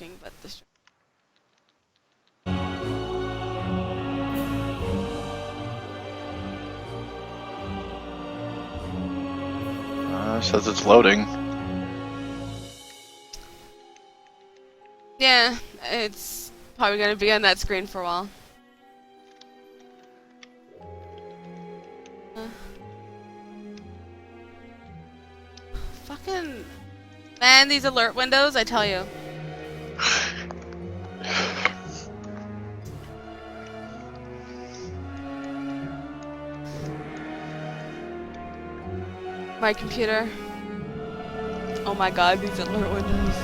working, but the stream. It says it's loading. Yeah, it's probably gonna be on that screen for a while. Fucking man, these alert windows, I tell you. My computer. Oh my god, these alert windows.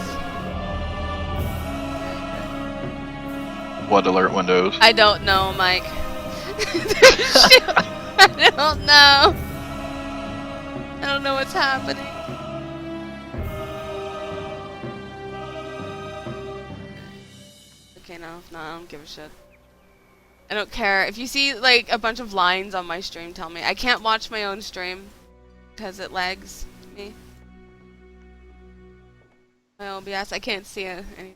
What alert windows? I don't know, Mike. Shoot. I don't know. I don't know what's happening. Okay, no, if not, I don't give a shit. I don't care. If you see like a bunch of lines on my stream, tell me. I can't watch my own stream because it lags me. My OBS, I can't see anything.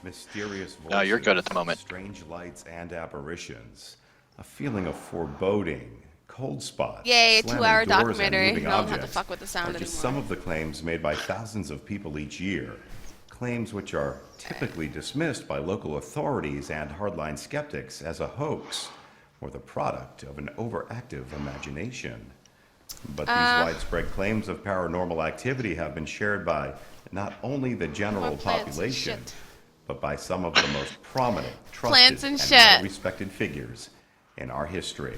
Mysterious voices, No, you're good at the moment. strange lights and apparitions, a feeling of foreboding, cold spots, Yay, a slamming 2-hour doors and documentary. moving No one had to objects fuck with the sound are just anymore. some of the claims made by thousands of people each year. Claims which are typically dismissed by local authorities and hardline skeptics as a hoax or the product of an overactive imagination. But these widespread claims of paranormal activity have been shared by not only the general population, but by some of the most prominent, trusted, and well-respected figures in our history.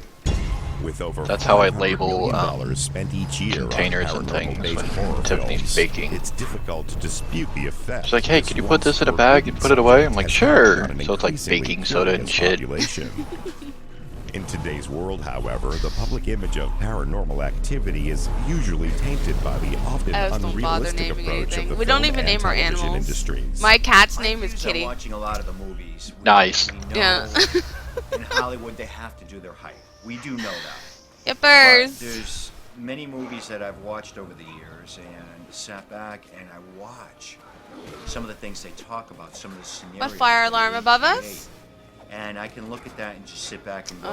With over That's how I $500 label million spent each year containers on and things paranormal-based when horror Tiffany's films, baking. it's difficult to dispute the effect. She's like, hey, can you put this in a bag and put it away? I'm like, sure. So it's like baking soda and shit. In today's world, however, the public image of paranormal activity is usually tainted by the often I just don't bother unrealistic naming approach of anything. the We don't film even and name our television animals. industries. My cat's name is Kitty. Watching a lot of the movies. Nice. Yeah. In Hollywood, they have to do their hype. We do know that. But Yippers. there's many movies that I've watched over the years and sat back and I watch some of the things they talk about, some of the scenarios. What fire alarm they above us? create. And I can look at that and just sit back and go,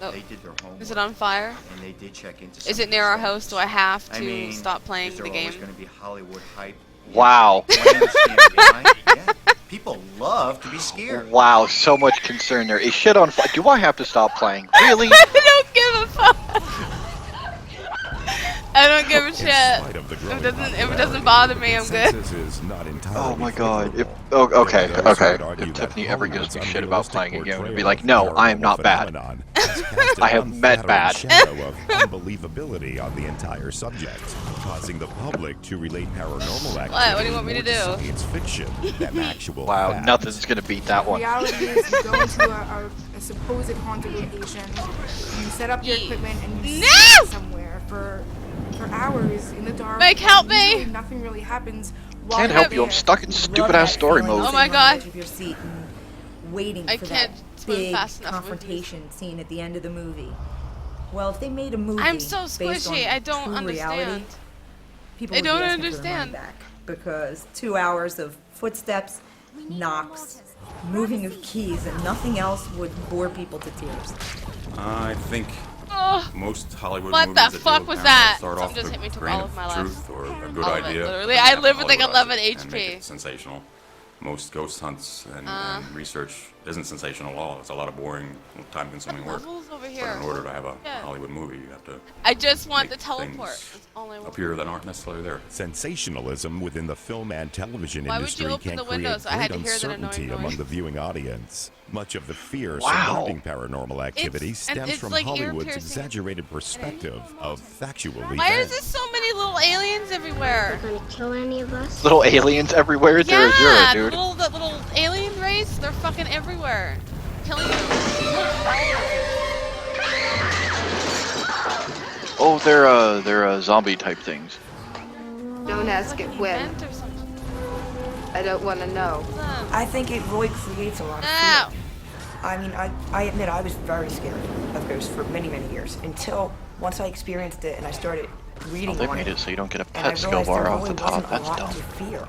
Oh. they did their homework. Is it on fire? And they did check into some Is of it near these our things. house? Do I have to I mean, stop playing is there the always game? going to be Hollywood hype? Wow. Do I understand why? Yeah. People love to be scared. Wow, so much concern there. Is shit on fire? Do I have to stop playing? Really? I don't give a fuck. I don't give a shit. If it doesn't bother me, I'm good. Oh my god. Okay. If Tiffany ever gives me shit about playing a game, I'd be like, no, I am not bad. I have met bad. Shadow of unbelievability on the entire subject, causing the public to relate paranormal activity What do you want me to do? science fiction than actual Wow, fact. nothing's gonna beat that one. Reality is you go into a supposed haunted location, you set up your equipment and you sit somewhere for hours in the dark. Mike, help me! Usually nothing really happens. while Can't you're help you, I'm there. stuck in stupid ass story mode. Oh my god. Of your seat and waiting I for can't that swim big fast enough. confrontation scene at the end of the movie. Well, if they made a movie I'm so based on squishy. I don't true understand. reality, people I would be don't asking for their money understand. back because 2 hours of footsteps, knocks, moving of keys, and nothing else would bore people to tears. I think Oh, most Hollywood what movies the that fuck deal with was paranormal that? start Something off just with hit me a to grain all of of my life. truth or a good All of it, idea. literally. and I have live with like Hollywoodize 11 it and make HP. it sensational. Most ghost hunts and research isn't sensational at all. It's a lot of boring, time-consuming work. Levels over But here. in order to have a Yeah. Hollywood movie, you have to I just want the make teleport. things That's all I want. appear that aren't necessarily there. Sensationalism within the film and television Why would you industry open can the create windows? I had great to hear that annoying uncertainty noise. among the viewing audience. Much of the fear Wow. surrounding paranormal activity and stems it's from like ear Hollywood's piercing. exaggerated perspective of factual Why is events. there so many little aliens everywhere? Gonna kill any of us? Little aliens everywhere. There is zero, Yeah, dude. the little alien race, they're fucking everywhere. Killing you. Oh, they're zombie type things. Don't ask it when. Vent or something. I don't want to know. I think it really creates a lot of Ow. fear. I mean, I admit I was very scared of ghosts for many, many years until once I experienced it and I started reading Oh, they on made it so you don't get a and I pet skill realized bar there off really the top. wasn't a That's lot dumb. to fear.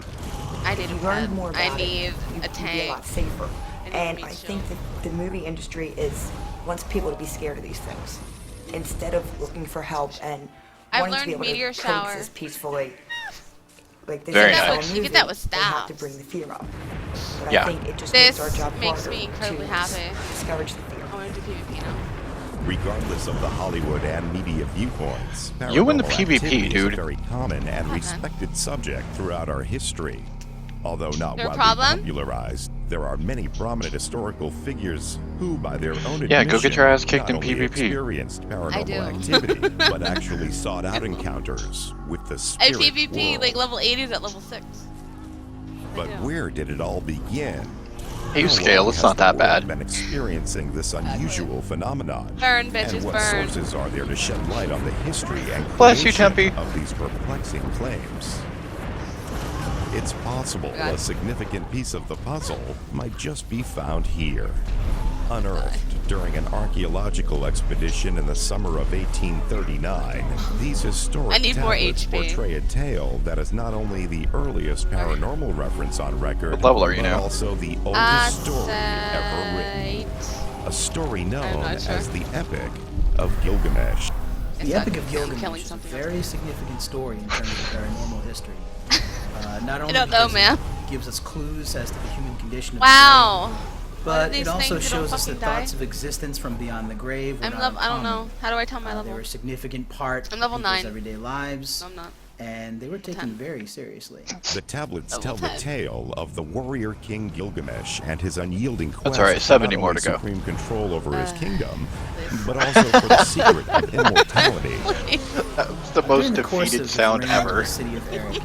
I need if a you learned pet. more I about need it, a you'd be a tank. lot safer. I need And a I meat think shield. that the movie industry wants people to be scared of these things instead of looking for help and I've wanting to be learned able meteor to shower. coexist peacefully. Like this Very is nice. a You get that with they have to staffs. bring the fear up. But Yeah. I think it just This makes our job makes harder me incredibly to happy. discourage the fear. I want to do PvP now. Regardless of the Hollywood and media viewpoints, You win the paranormal PvP, activity is dude. a very common and Okay. respected subject throughout our history. Although not There a widely problem? popularized, there are many prominent historical figures who, by their own Yeah, go get your ass admission, kicked in not only PvP. experienced I paranormal do. activity, but actually sought out encounters with the At spirit PvP, world. like level 80s at level 6. But do. where did it all begin? Hey, How scale, long it's has not the that world bad. been experiencing this unusual phenomenon? Burn, bitches, And what burn. sources are there to shed light on the history and Bless you, creation Tempe. of these perplexing claims? It's possible God. a significant piece of the puzzle might just be found here. Unearthed during an archaeological expedition in the summer of 1839, these I historic need more tablets HP. portray a tale that is not only the earliest paranormal reference on record, What level are you but now? also the oldest story ever written. A story known not sure. as the Epic of Gilgamesh. The Epic of killing Gilgamesh is a something. very significant story in terms of paranormal history. Not only don't know, because man. it gives us clues as to the human condition of Wow. the day, What are but these it also things that don't shows us that fucking die? thoughts of existence from beyond the grave were I'm not level. I don't uncommon. know. How do I tell my They level? were a significant part I'm level of people's 9. everyday lives, No, I'm not. and they were taken 10. very seriously. The tablets Level tell the 10. tale of the warrior king Gilgamesh and his unyielding quest That's all right, for 70 not more only to go. supreme control over his kingdom, but also for the secret of immortality. That was the During most the course of defeated his sound reign in ever. the city of Eric,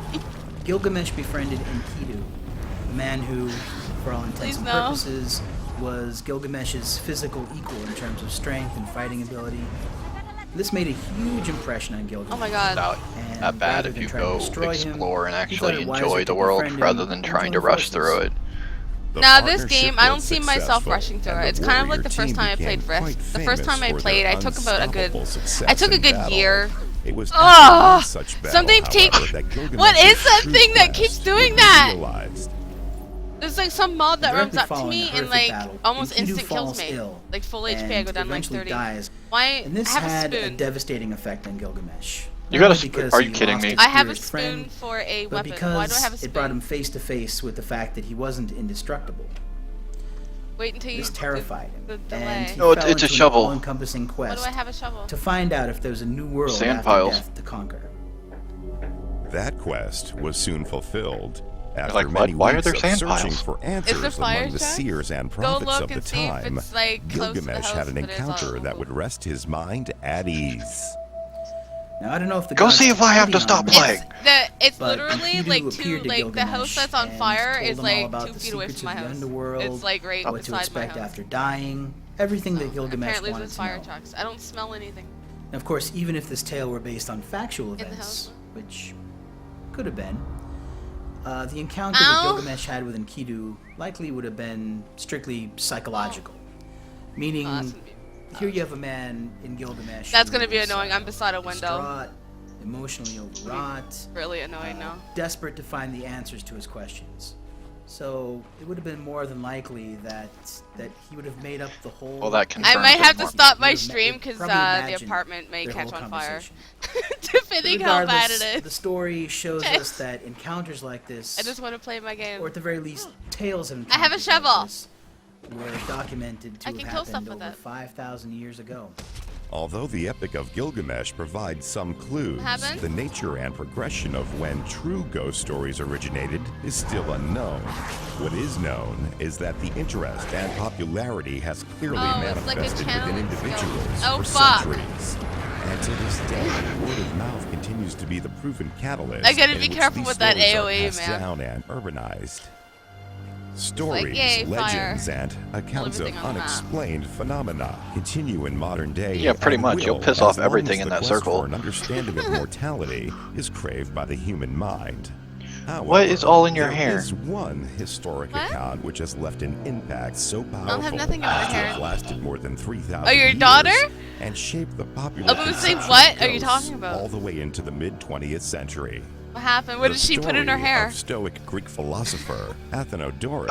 Gilgamesh befriended Enkidu, a man who, for all intents Please and no. purposes, was Gilgamesh's physical equal in terms of strength and fighting ability. This made a huge impression on Gilgamesh. Oh my god. Not And that bad rather if than you try to go destroy him, explore and he thought actually it wiser enjoy to the world befriend him rather than and trying to join rush through forces. it. The Now this partnership game, I don't was see myself successful, rushing through and it. It's the kind of warrior like the first team time I played became quite Rift. The first time I famous for played, their I took about a good. unstoppable success I took a in good battle. year. It was Oh, after one such battle, something take. however, that Gilgamesh's What is that true thing that quest keeps doing would be that? realized. There's like some mob that runs Directly up to following me a and horrific like battle, almost Enkidu instant kills falls me. ill Like full HP, I and go down like eventually 30. dies. Why? And this I have had a a spoon. devastating effect on Gilgamesh. You Not got a only spoon? because Are you he kidding lost me? his I have a dearest spoon friend, for a but weapon. because Why do I have a spoon? it brought him face to face with the fact that he wasn't indestructible. Wait until you. This terrified him, The and delay. he No, it's fell a into an shovel. all-encompassing Why quest do I have a shovel? to find out if there's a new world Sand after piles. death to conquer. That quest was soon fulfilled. After like, many why are weeks there of sand searching piles? for Is there answers fire among the trucks? seers and Go prophets look of the and see if time, it's like close to the Gilgamesh house, had an but it's encounter all- that would rest his mind at ease. Now I don't know if the Go gods see if took I have pity to stop on him, playing. It's but literally Enkidu like two, appeared to like the house Gilgamesh that's on and fire told is him all like about 2 the feet away secrets from my of the house. underworld, It's like right what to beside my expect house. after dying, everything that Gilgamesh Apparently wanted there's to fire know. trucks. I don't smell anything. And of course, even if this tale were based on factual the events, house? which could have been, the encounter Ow. that Gilgamesh had with Enkidu likely would have been strictly psychological. Meaning, Oh, that's gonna be- here you have a man in Gilgamesh. That's who gonna be is, annoying. I'm beside a window. distraught, emotionally overwrought, Really annoying now. desperate to find the answers to his questions. So it would have been more than likely that he would have made up the whole. Well, that I confirms might it have to more. stop my Would have stream would because probably the imagine apartment may their catch whole on fire. conversation. Depending how bad it Regardless, is. the story shows Yes. us that encounters like this, I just want to play my game. or at the very least, tales of I have a encounters like shovel. this, were documented to I have can kill stuff happened with over that. 5,000 years ago. Although the Epic of Gilgamesh provides some clues, happened? the nature and progression of when true ghost stories originated is still unknown. What is known is that the interest and popularity has clearly Oh, it's like a manifested channel within skill. individuals Oh, for fuck. centuries. And to this day, word of mouth continues to be the proven catalyst. I gotta in be which careful these with that stories are AoE, passed man. down and urbanized. Stories, yay, legends, fire. and accounts of everything on the map. unexplained phenomena continue in modern day. Yeah, pretty and much. You'll will, piss as off long everything as in the that quest circle. for an understanding of mortality is craved by the human mind. However, What is all in your there hair? is one historic What? account which has left an impact so powerful have nothing in my as to hair. have lasted more than 3,000 Oh, your years daughter? and shaped the popular I was gonna say, conception what of are you ghosts talking about? all the way into the mid-20th century. What happened? What did she put in her hair? Stoic Greek philosopher Athenodorus.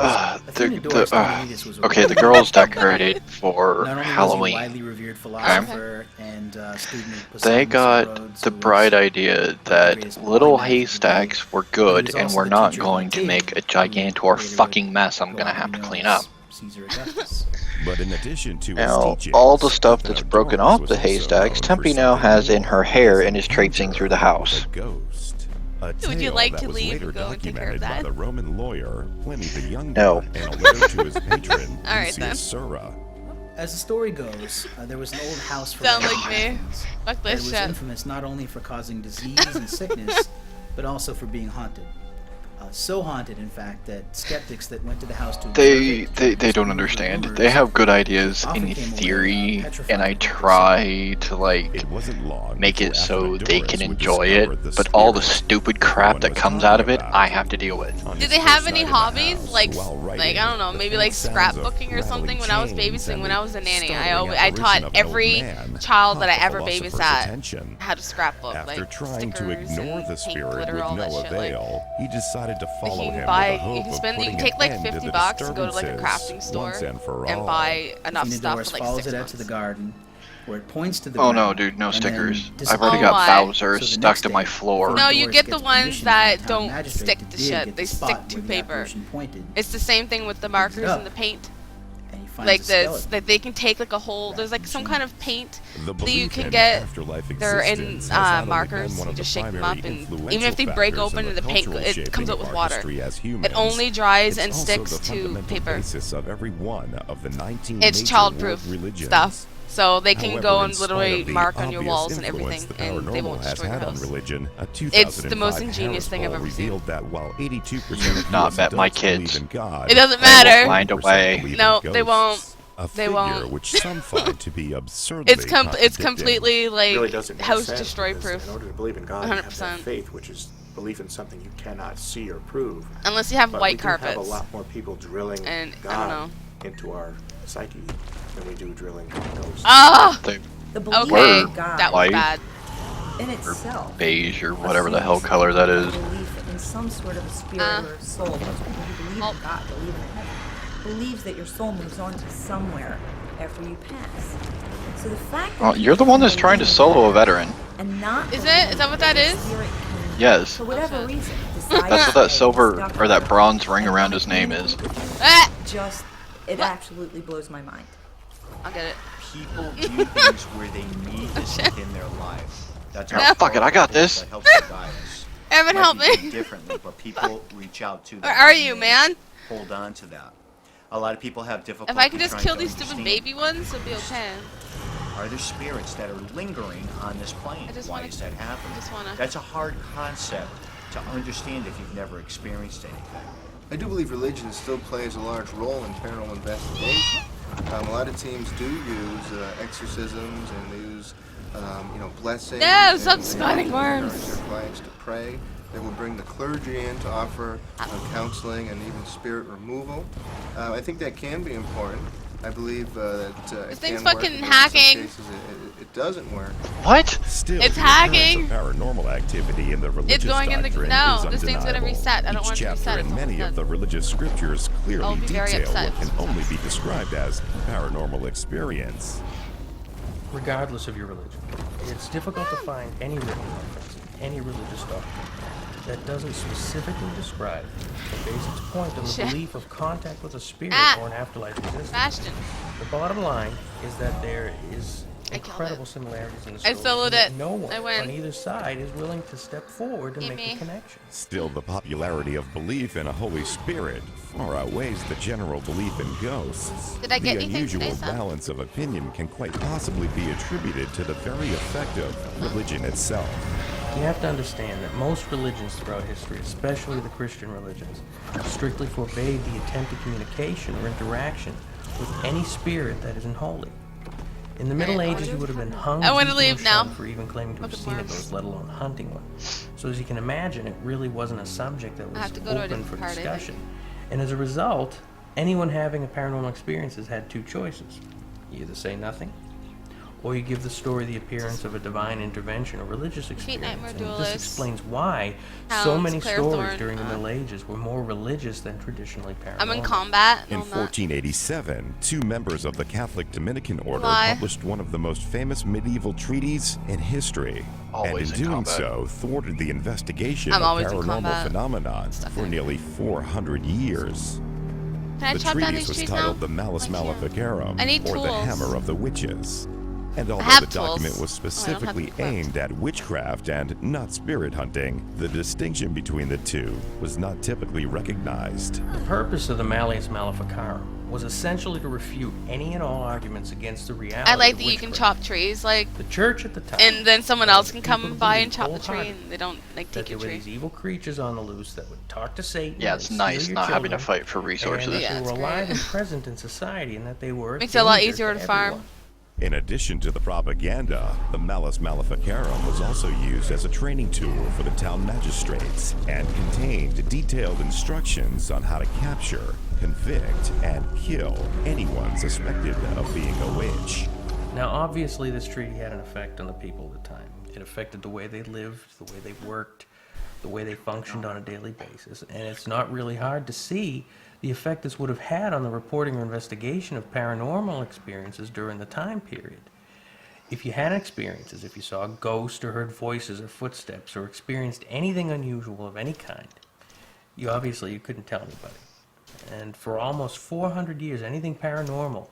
Okay, the girls decorated for Not only was he a Halloween. widely revered philosopher and student of They Poseidon got Rhodes, the who was bright idea one of the that greatest little blind men of the haystacks day, were but he good was and also we're the not teacher of going the to make a king, gigantor who fucking would mess I'm go gonna on to have be to known clean as up. Caesar Augustus. But in addition to his Now, teachings, all the stuff that's broken Athenodorus off was the also haystacks, known for Tempe now something has in more, her hair his and is traipsing encounter through the with house. a ghost. A Would you tale like that to was leave later and go and take care of documented by that? the Roman lawyer Pliny the Younger No. in a letter to his patron All right, then. Lucius Sura. As the story goes, there was an old house for Sound rent like in me. Athens Fuck that this was shit. infamous not only for causing disease and sickness, but also for being haunted. So haunted, in fact, that skeptics that went to the house to They observe it don't rumors understand. rumors They have good ideas often in came away, theory, petrified and I of what they saw. try to like It wasn't long make it before so they Athenodorus can would enjoy discover it, the but all the spirit stupid crap that everyone was comes out of talking it, about. I have to deal with. On Did his they have first any night in the hobbies? house, Like, while like writing, I don't know, the maybe faint like sounds of scrapbooking or something. rattling When I was chains babysitting, and when the I was a nanny, startling I taught apparition of an old every man child that caught I the ever philosopher's babysat attention. how to scrapbook, After like trying to stickers ignore and the paint spirit glitter, with all no that shit. Like, avail, he decided to follow you him can buy, with the hope you can of spend, you putting can take an like end to 50 the bucks to go to like a disturbances crafting store once and for and all. buy enough stuff Athenodorus for like follows 6 it out months. to the garden, where it points to the Oh ground. no, dude, no and stickers. then I've already Oh, got why? Bowser So the stuck next to my day, floor. No, you Athenodorus get the gets ones permission from that the town don't magistrate stick to to dig shit. at the They spot stick where to the paper. apparition pointed, It's the same thing with the markers up. and the paint. and he finds Like a this, skeleton. that they can take like a whole. There's like some kind of paint The that you belief can in get. afterlife They're in existence has not only markers. been one You of just the shake them up, primary and even influential if they break factors in open, the the paint cultural it shaping comes out of with our water. history as It humans, only dries it's and also sticks the to fundamental paper. basis of every one of the 19 It's major childproof world religions. stuff, so they can However, go in and spite literally of the mark on your obvious walls and influence everything, the and they won't paranormal has destroy your had on house. religion, a It's the most 2005 ingenious thing I've Harris ever poll seen. revealed that while 82% You've of not US met my adults believe kids. in God, It doesn't They will matter. find a 40% way. believe in No, they won't. ghosts, a They figure won't. which some find to be absurdly It's contradicting. completely like really doesn't make house sense, destroy because proof. in order to believe in God, you have to 100%. have faith, which is belief in something you cannot see or prove. Unless you have But white we do have carpets. a lot more people drilling And, I God don't know. into our psyche than we do drilling ghosts. Ah! They The belief Okay, in God that was White. bad. in itself. beige or whatever the hell color that is. Belief in some sort of a spirit or a soul. Most people who believe Oh. in God, believe in heaven, believes that your soul moves on to somewhere after you pass. So the fact that Well, you're the one that's trying to solo a veteran. and not Is it? Is that what that your is? spirit can, Yes. for whatever shit. reason, decide That's to what that stay silver stuck or that there bronze ring and around not his name communicate is. with you. Ah! Just, it What? absolutely blows my mind. I'll get it. People do things where they need this in their life. That's Yeah, fuck it, I got this. That helps to guide us. Evan, Might help be done me. differently, but people reach out to that. Where are and you, they man? Hold on to that. A lot of people have difficulty. If I can just trying kill to these stupid understand. baby ones, it'll be okay. Are there spirits that are lingering on this plane? I just Why wanna- is that happening? I just wanna- That's a hard concept to understand if you've never experienced anything. I do believe religion still plays a large role in paranormal investigation. A lot of teams do use exorcisms and they use, blessings. No, and stop they spotting encourage worms. their clients to pray. They will bring the clergy in to offer counseling and even spirit removal. I think that can be important. I believe that This it thing's can work, fucking but hacking. In some cases it doesn't work. What? Still, It's the occurrence hacking. of paranormal activity in the religious It's going in the- doctrine no, is this thing's gonna undeniable. reset. I don't Each want it to chapter reset. It's and many almost of the done. religious scriptures I'll clearly be very detail upset. what can only be described as paranormal experience. Regardless of your religion, it's difficult to find any written reference, any religious doctrine, that doesn't specifically describe or base its point on the Shit. belief of contact with a spirit Ah. or an afterlife existence. Bastion. The bottom line is that there is I killed incredible it. similarities in the I story, soloed and that it. no one I win. on either side is willing to step forward and Give make me. a connection. Still, the popularity of belief in a Holy Spirit far outweighs the general belief in ghosts. Did I get the anything unusual today, Sam? balance of opinion can quite possibly be attributed to the very effect of religion itself. You have to understand that most religions throughout history, especially the Christian religions, strictly forbade the attempted communication or interaction with any spirit that isn't holy. In the Middle Ages, you would have been hung I wanna beaten, leave or now. shunned for even claiming to have Fucking seen a worms. ghost, let alone hunting one. So as you can imagine, it really wasn't a subject that I was have to go to a open different for part, I think. discussion. And as a result, anyone having a paranormal experiences had two choices. You either say nothing, or you give the story the appearance of a divine intervention or religious Nightmare experience. And Duelist. this explains why so Hounds, many Claire stories Thorne, during the Middle Ages were more religious than traditionally paranormal. I'm in combat. In No, I'm not. 1487, two members of the Catholic Dominican order Lie. published one of the most famous medieval treaties in history. Always and in in doing combat. so, thwarted the investigation I'm of always in paranormal combat. phenomena for nearly 400 years. Can I The chop down treatise these was trees titled now? the Malus I can't. Maleficarum, I need or the tools. Hammer of the Witches. And although have the document tools. was Oh, I don't have specifically them equipped. aimed at witchcraft and not spirit hunting, the distinction between the two was not typically recognized. The purpose of the Malleus Maleficarum was essentially to refute any and all arguments against the reality I like of that you can witchcraft. chop trees, like, The church at the time, and then someone else can people come who by and believed chop the tree, wholeheartedly and they don't like that take there your were tree. these evil creatures on the loose that would talk to Satan. Yeah, and it's steal nice your not having to children, fight for and resources. that Yeah, they it's were alive great. and present in society, and that they were Makes it a lot danger easier to to farm. everyone. In addition to the propaganda, the Malus Maleficarum was also used as a training tool for the town magistrates and contained detailed instructions on how to capture, convict, and kill anyone suspected of being a witch. Now, obviously, this treaty had an effect on the people of the time. It affected the way they lived, the way they worked, the way they functioned on a daily basis, and it's not really hard to see the effect this would have had on the reporting or investigation of paranormal experiences during the time period. If you had experiences, if you saw a ghost or heard voices or footsteps or experienced anything unusual of any kind, you couldn't tell anybody. And for almost 400 years, anything paranormal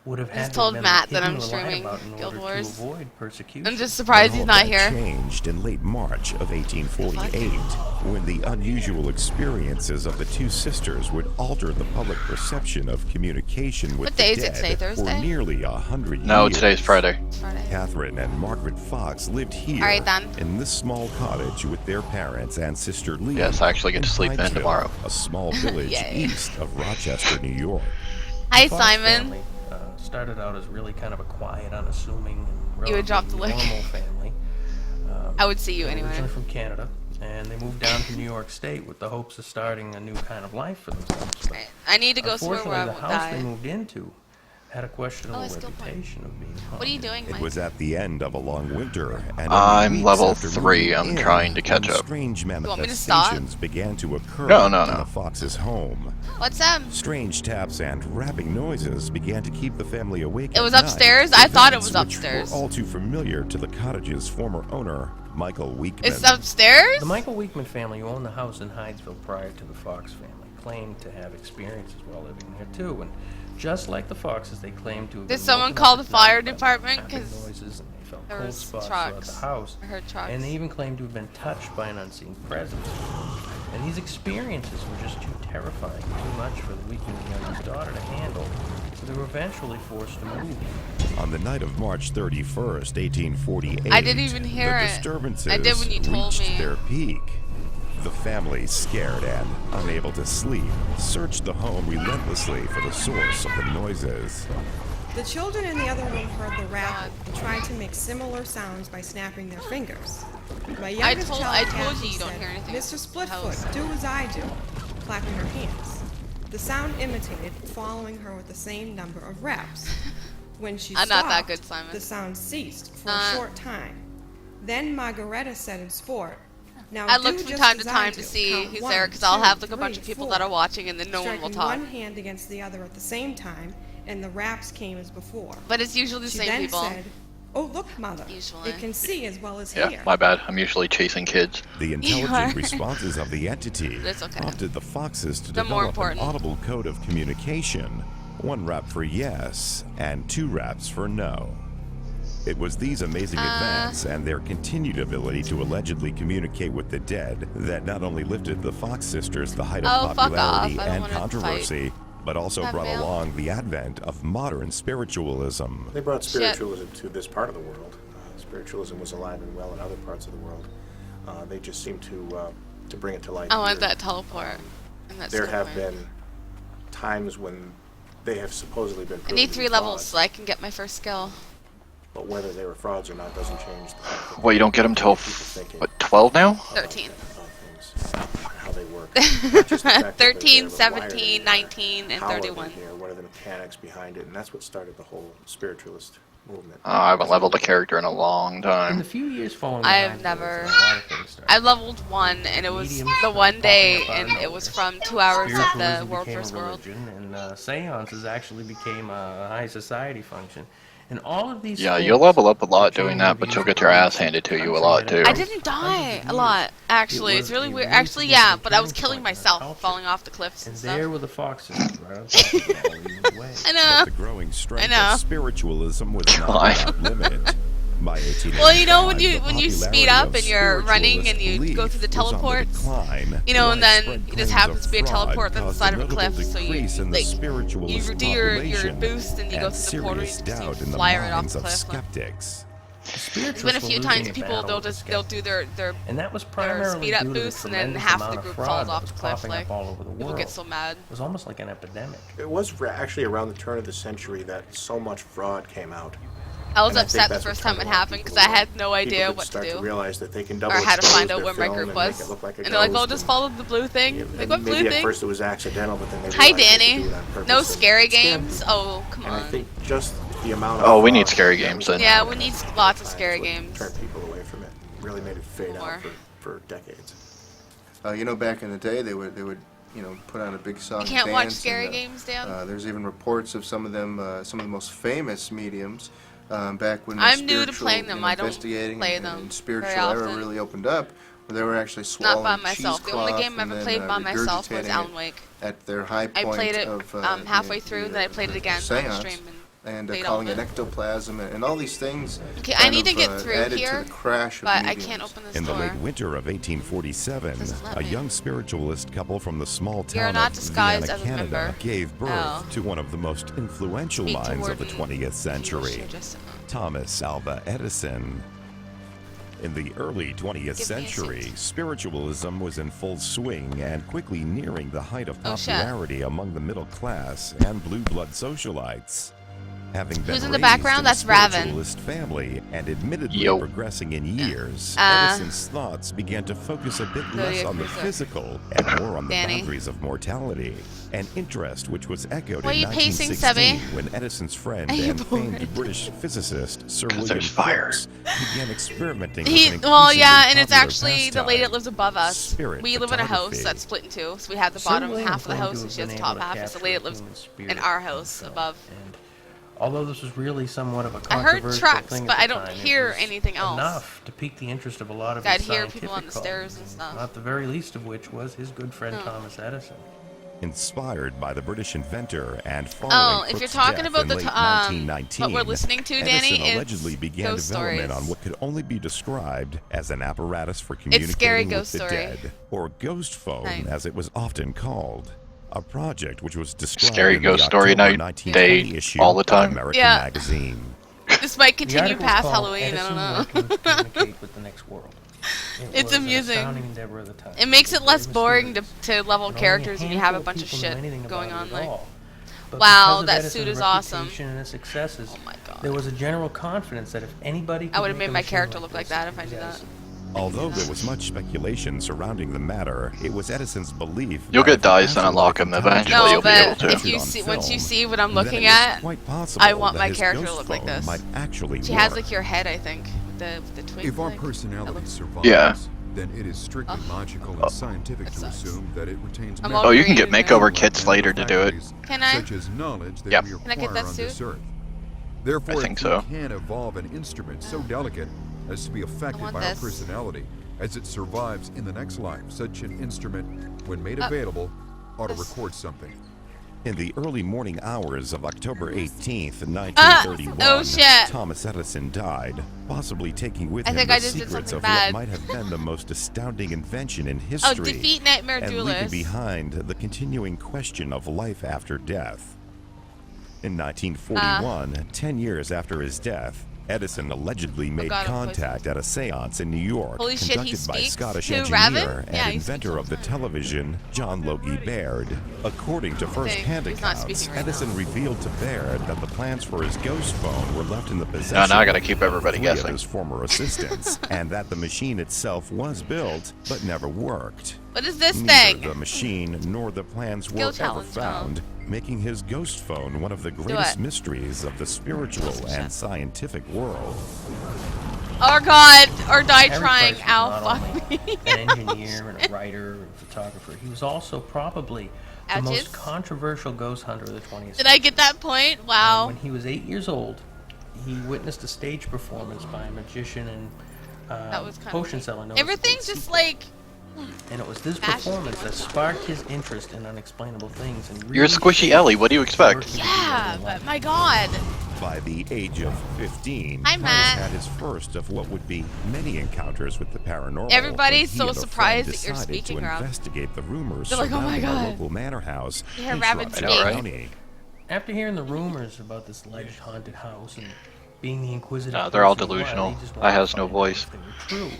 would have had just to told have been Matt that hidden I'm or lied streaming about in Guild order Wars. to avoid persecution. I'm just surprised he's All not that here. changed in late March of 1848, when the unusual experiences of the two sisters would alter the public perception of communication with What the day is it today, dead for Thursday? nearly 100 No, years. today's Friday. Friday. Catherine and Margaret Fox lived here All right, then. in this small cottage with their parents and sister Lee. Yes, I actually get to sleep in Pineville, tomorrow. a small village Yay. east of Rochester, New York. Hi, The Fox Simon. family, started out as really kind of a quiet, unassuming, and You would drop the relatively lick. normal family. I would see you They were anyway. originally from Canada, and they moved down to New York State with the hopes of starting a new kind of life for themselves. But I need to go somewhere where I unfortunately, won't the house they die. moved into had a questionable Oh, a skill point. reputation of being haunted. What are you doing, It Mike? was at the end of a long winter, and I'm only weeks level after 3, moving I'm in, trying to catch when up. Strange want me to stop? manifestations began to occur No, in no. the Fox's home. What's up? Strange taps and rapping noises began to keep the family awake. It was at upstairs? night, I thought it events was which upstairs. were all too familiar to the cottage's former owner, Michael Weekman. It's upstairs? The Michael Weekman family, who owned the house in Hydesville prior to the Fox family, claimed to have experiences while living there too. And just like the Foxes, they claimed to have Did been someone woken call up the at fire night by department? tapping 'Cause noises, and they felt there cold was spots throughout trucks. the house. I heard trucks. And they even claimed to have been touched by an unseen presence. And these experiences were just too terrifying, too much for the Weekman's youngest daughter to handle. So they were eventually forced to move. On the night of March 31st, 1848, I didn't even hear the it. disturbances I did when you told reached me. their peak. The family, scared and unable to sleep, searched the home relentlessly for the source of the noises. The children in the other room heard the rattle and tried to make similar sounds by snapping their fingers. My youngest told child, you Kathy, you don't said, hear anything. Mr. House. Splitfoot, do as I do, clapping her hands. The sound imitated, following her with the same number of reps. When she I'm stopped, not that good, Simon. the sound ceased for a short time. Then Margareta said in sport, now I do look from just time to as I time do. to see Count who's 1, there, because I'll have like 2, a bunch of 3, people 4. that are watching, and then no one will Striking talk. one hand against the other at the same time, and the raps came as before. But it's usually the She same then people. said, "Oh, look, Mother. Usually. It can see as well as Yeah, hear." my bad. I'm usually chasing kids. The intelligent responses of the entity That's okay. prompted the Foxes to The more develop an important. audible code of communication, 1 rap for yes and 2 raps for no. It was these amazing events and their continued ability to allegedly communicate with the dead that not only lifted the Fox sisters to the height Oh, of fuck popularity off. I don't and wanna controversy, but also That brought failed. along the advent of modern spiritualism. They brought spiritualism to this part of the world. Spiritualism was alive and well in other parts of the world. They just seemed to bring it to life. I want here. that teleport. And that There skill have point. been times when they have supposedly been I proven need to 3 be levels frauds, so I can get my first skill. but whether they were frauds or not doesn't change the fact that Well, you don't get them till, people thinking what, 12 now? 13. about things, how they work. Not just the fact that they're 13, there, but why are they 17, there? 19, and How are they 31. here? What are the mechanics behind it? And that's what started the whole spiritualist movement. I haven't leveled a character in a long In time. the few years following the I've High never. Wars, a lot of things started. I leveled 1, and it was the one day, and it was from 2 hours of the Spiritualism World became vs. a World. religion, and seances actually became a high society function. And all of these Yeah, things you'll level up a lot became doing that, but you'll get revealed your ass to handed to you a hundreds lot of too. I didn't die a lot, actually. It's really weird. Actually, yeah, but I was killing myself, falling off the cliffs and And stuff. there were the foxes, right on top of it all leading the way. I know. The growing strength I know. of spiritualism was not God. without limit. By 1885, Well, you know when the you speed popularity up of and you're running and spiritualist you go through the belief was on the teleports, decline. you know, and then Widespread it just claims happens of to be a fraud teleport on the caused side of a notable cliff, so you decrease in the like spiritualist you do your population boost and you go and through the portal, serious you doubt just in the fly right off minds the of cliff. skeptics. There's been a few times people they'll do their And that was primarily speed up due to the boost and then tremendous half amount the of group fraud falls that off was the cliff. popping Like up all over the people world. get so mad. It was almost like an epidemic. It was actually around the turn of the century that so much fraud came out. I was And upset the think that's first what time it turned a lot of happened because people I had no idea could what to start do to realize that they can or double how to find expose out their where my film group and make was. it look like a And they're like, "Oh, ghost just and- follow the blue thing." and Like, what blue maybe at thing? first it was accidental, but then they Hi, realized they could Danny. do it on purpose No and scary scam games. people. Oh, come And I on. think just the amount of Oh, we need fraud scary that games was then. Yeah, we need lots of scary what games. turned people away from it. Really made it fade More. out for decades. You know, back in the day, they would put on a big song. You can't and watch dance, scary and, games, Dan? There's even reports of some of them, some of the most famous mediums, back when the I'm new to spiritual, playing them. I don't investigating play and them spiritual very era often. really opened up. Where they were actually Not swallowing by myself. The only cheesecloth game I and ever then, played by myself was regurgitating Alan it Wake. At their high I point played it of, halfway through, and then I played it again on seance, stream and and played all calling of it it. ectoplasm and all these things. Okay, I kind need to of, get through added here, to the crash of but I mediums. can't open this In the door. late winter of 1847, Doesn't let a me. young spiritualist couple from the small You're town not of disguised Vienna, as a member. Canada, gave birth Oh. to one of the most influential Speak minds to of the Warden. 20th century, should just- Thomas Alva Edison. In the early 20th Give me a century, seat. spiritualism was in full swing and quickly nearing the height of Oh, shit. popularity among the middle class and blue blood socialites. Having been Who's in the raised background? in That's a Raven. spiritualist family and admittedly Yo. progressing in years, Uh, Edison's thoughts began to focus a bit less Zodiac on the Cruiser. physical and more on the Danny. boundaries of mortality, an interest which was echoed Why are in you pacing, 1916 Sebby? when Edison's friend Are you and bored? famed British physicist Sir William there's fire. Crookes began experimenting He, with an well, increasingly yeah, and it's popular actually the lady that pastime, lives above us. spirit We live in a house photography. that's split in two, so we have the Sir bottom William half of the claimed house, to and she have has the been top able to half. It's the capture lady the that lives human spirit in our on house film. above. And although this was really somewhat of a I heard controversial trucks, thing but at I the don't time, it hear was anything else. Enough to pique the interest of a lot of I'd his hear scientific people on the stairs and colleagues, stuff. not the very least of which was his good friend Oh. Thomas Edison. Inspired by the British inventor and following Oh, if you're Crookes' talking death about in the late what 1919, we're listening to, Edison Danny, it's allegedly began ghost development stories. on what could only be described as an apparatus for It's communicating scary with ghost the story. dead, or ghost phone, Night. as it was often called. A project which was described Scary in ghost the story October night 1920 day issue all the of time. American Yeah. Magazine. This might The continue article's past called Halloween. I Edison don't know. Working to Communicate with the Next World. It It's was an amusing. astounding endeavor of the time. It makes it less Very boring mysterious. to level And only a characters when you have a handful bunch of people knew shit anything going about on. it Like, at all. But wow, because of that Edison's suit is awesome. reputation and his successes, Oh my god. there was a general confidence that if anybody could I would have make made a my machine character look like this, that it if I was did that. Edison. Although there was much speculation surrounding the matter, it was Edison's belief You'll that get if dice and actual unlock 'em eventually, No, you'll be able but to. if you on see, once you film, see what I'm then looking it was at, quite possible I want that my his character to ghost look like phone this. might actually She has work. like your head, I think. The twig If our thing. personality survives, Yeah. then it is strictly Oh, logical and that scientific to sucks. assume that it retains I'm memory. Oh, you can get Upgraded, makeover like kits mental later to do it. faculties, Can I? Such as knowledge that Yep. we Can I get acquire that on suit? this earth. Therefore, I think if so. we can evolve an instrument so delicate as to be affected want by this. our personality, as it survives in the next life, such an instrument, when made Uh, available, ought to this. record something. In the early morning hours of October 18th, 1931, oh shit. Thomas Edison died, possibly taking with I him think the I just did secrets something of bad. what might have been the most astounding invention in Oh, history, defeat Nightmare and leaving Duelist. behind the continuing question of life after death. In 1941, 10 years after his death, Edison allegedly made God, I'm contact at a seance in New York Holy shit, he conducted by speaks Scottish to engineer Raven? and Yeah, he speaks inventor all of the the time. television, John Logie Baird. According to first-hand he's not accounts, speaking right Edison now. revealed to Baird that the plans for his ghost phone were left in the No, possession now I gotta keep of everybody 3 of guessing. his former assistants, and that the machine itself was built but never worked. What is this Neither thing? the machine nor the plans Skill were ever challenge, oh. found, making his ghost phone one of the greatest mysteries of the spiritual and scientific world. Oh God, or die Harry trying. Price was Ow, not fuck only me. an engineer and a writer and photographer. He was also probably the most controversial ghost hunter of the 20th century. Did I get that point? Wow. When he was 8 years old, he witnessed a stage performance by a magician and That was kind potion of seller. Everything's just like. And it was this performance that sparked his interest in unexplainable things. And You're a squishy Ellie. What do you expect? Yeah, but my God. By the age of 15, Hi, Price Matt. had his first of what would be many encounters with the paranormal. Everybody's when he so and a surprised friend that you're decided speaking, to Rob. investigate the rumors They're like, "Oh my surrounding a God." local manor house You hear in rabbits Strawberry speak. County. After hearing the rumors about this alleged haunted house and being the inquisitive, No, they're all person he was, delusional. he just I wanted has to no find out voice. if they were true.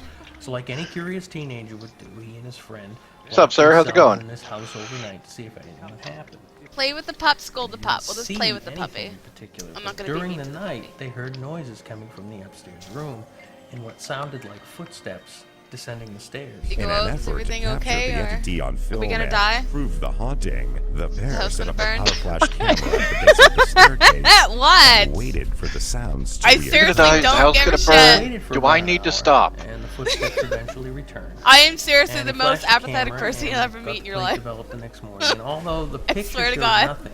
So, like any curious teenager would do, he and his friend What's up, sir? How's it going? in this house overnight to see if anything would happen. Play with the pup, scold the pup. We'll just See play with the anything puppy. in particular, I'm but not gonna be during mean the to the night, they heard noises coming from the upstairs room and what sounded like footsteps descending the stairs. You go In out, an is effort to everything capture okay, the or entity on film are we gonna and die? prove the haunting, the pair house set gonna up a burn? power flash camera at the base of the staircase What? and waited for the sounds to I reappear. seriously don't give a shit. Do I need to stop? And the footsteps eventually returned. I am seriously And the he most flashed the apathetic camera person and you'll ever got meet in the your plate life. developed the next morning, and although the I picture swear to showed God. nothing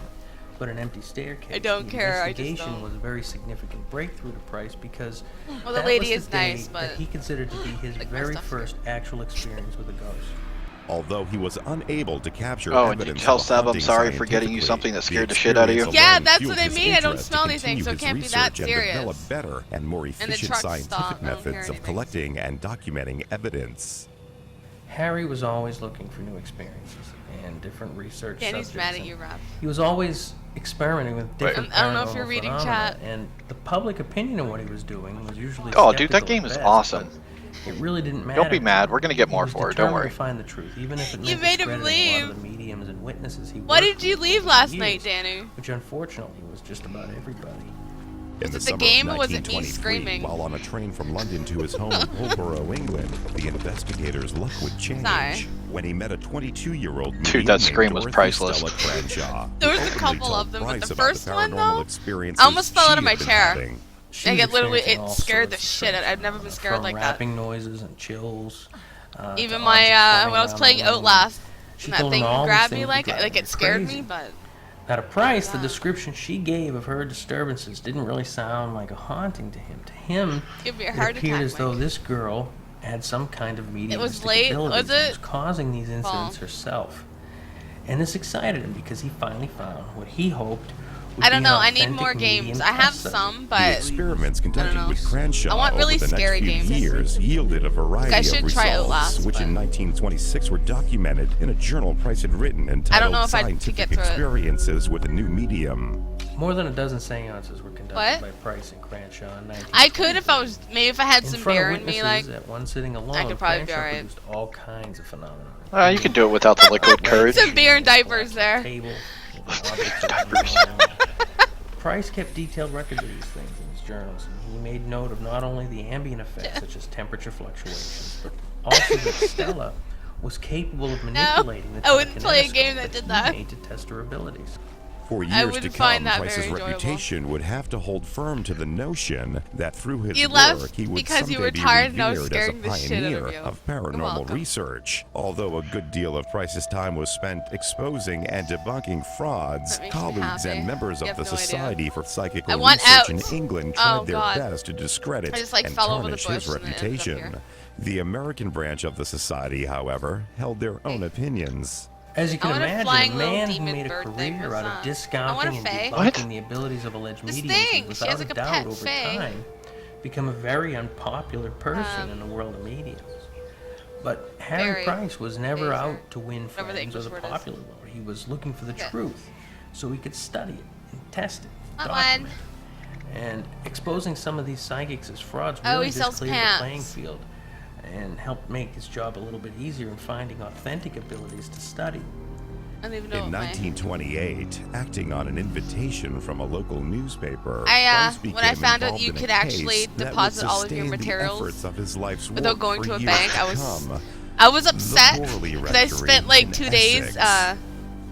but an empty staircase, I don't the care, I just investigation don't. was a very significant breakthrough to Price because Well, the that lady was is the day nice, but that he considered to be his like my very stuff's first actual experience with a ghost. Although he was unable to capture Oh, and you evidence tell of a Seb I'm haunting sorry for getting you scientifically, something that the scared the shit out of you? experience Yeah, alone that's fueled what I his mean. I don't interest to smell anything, so it continue can't be his that research and serious. develop better and more the efficient truck scientific stopped. I don't hear methods of anything. collecting and documenting evidence. Harry was always looking for new experiences and different research Danny's subjects. mad at and you, Rob. He was always experimenting with different I don't know if paranormal you're reading phenomena, chat. and the public opinion of what he was doing was usually Oh, dude, that skeptical game at is best, awesome. but It really didn't matter. Don't be mad. We're gonna get more He was for it. Don't determined worry. to find the truth, even if it You meant made him discrediting a lot of leave. the mediums and witnesses he Why worked did you with leave over last the night, years, Danny? Which unfortunately was just about everybody. In Was the it the summer game of or was it me 1923, screaming? while on a train from London to his home in Pulborough, England, the investigator's luck would change Sorry. when he met a 22-year-old Dude, that scream was priceless. Stella Cranshaw. There was who a openly couple told of them, but Price the about first one, paranormal though, experiences I almost fell she out of my had been chair. having. She I was get literally experiencing all scared the sorts of shit. things, I've never been scared from like that. rapping noises and chills. Even to my objects flying when I was around playing the room. Outlast, She and that told him thing all these grabbed me things like were driving it her scared crazy. me, but At a price, the description she gave of her disturbances didn't really sound like a haunting to him. To him, Give me a it heart appeared attack, as though Mike. this girl had some kind of mediumistic late, abilities was and it? was causing these incidents Fall. herself. And this excited him because he finally found what he hoped would I don't be an know. I need authentic more medium games. I have test subject. some, The but experiments I don't conducted know. with Cranshaw I want really over the scary next few games. years yielded a variety I of should try results, Outlast, which in but 1926 were documented in a journal Price had written entitled I don't know if I could Scientific get through it. Experiences with a New Medium. More than a dozen seances were conducted What? by Price and Cranshaw in 1923. I could if I was maybe if I had in some front beer of in me, witnesses like at one sitting alone, I could probably be Cranshaw alright. produced all kinds of phenomena. You can do it without the liquid courage. some beer and diapers there. Table, diapers. Price kept detailed records of these things in his journals, and he made note of not only the ambient effects such as temperature fluctuations, but also that Stella was capable of manipulating the I wouldn't play a game telekinescope that did he that. made to test her abilities. For I years to wouldn't come, find that Price's very enjoyable. reputation would have to hold firm to the notion that through his You work left he would because you someday were be tired and I was revered as a scaring the shit out of pioneer you. of You're paranormal welcome. research. Although a good deal of Price's time was spent exposing and debunking frauds, That makes me colleagues happy. and members You of have the no idea. Society for Psychical I want Research out. in England Oh, tried their God. best to discredit I just, like, and fell over the tarnish his bush and it ended up reputation. here. The American branch of the Society, however, held their own opinions. As you I can want a imagine, flying a little man who demon made a bird thing. career What's out of that? I want a discounting and fae. debunking the abilities of alleged This mediums thing, would, she has without like a a doubt, pet over fae. time, become a very unpopular person in the world of mediums. But Harry Very. Price was never Very. out to win Whatever the friends or English the word is. popular vote. He was looking for the Yeah. truth, so he could study it and test it, What document it. And exposing some of these psychics as frauds Oh, really he just sells cleared the pants. playing field and helped make his job a little bit easier in finding authentic abilities to study. I don't even know In what my 1928, acting on an invitation from a local newspaper, when I Price found became out you involved in a could actually case that would deposit all of your sustain the materials efforts of his life's without work going for to a years bank. to I was come. I was The upset Borley because I Rectory spent like in 2 days Essex.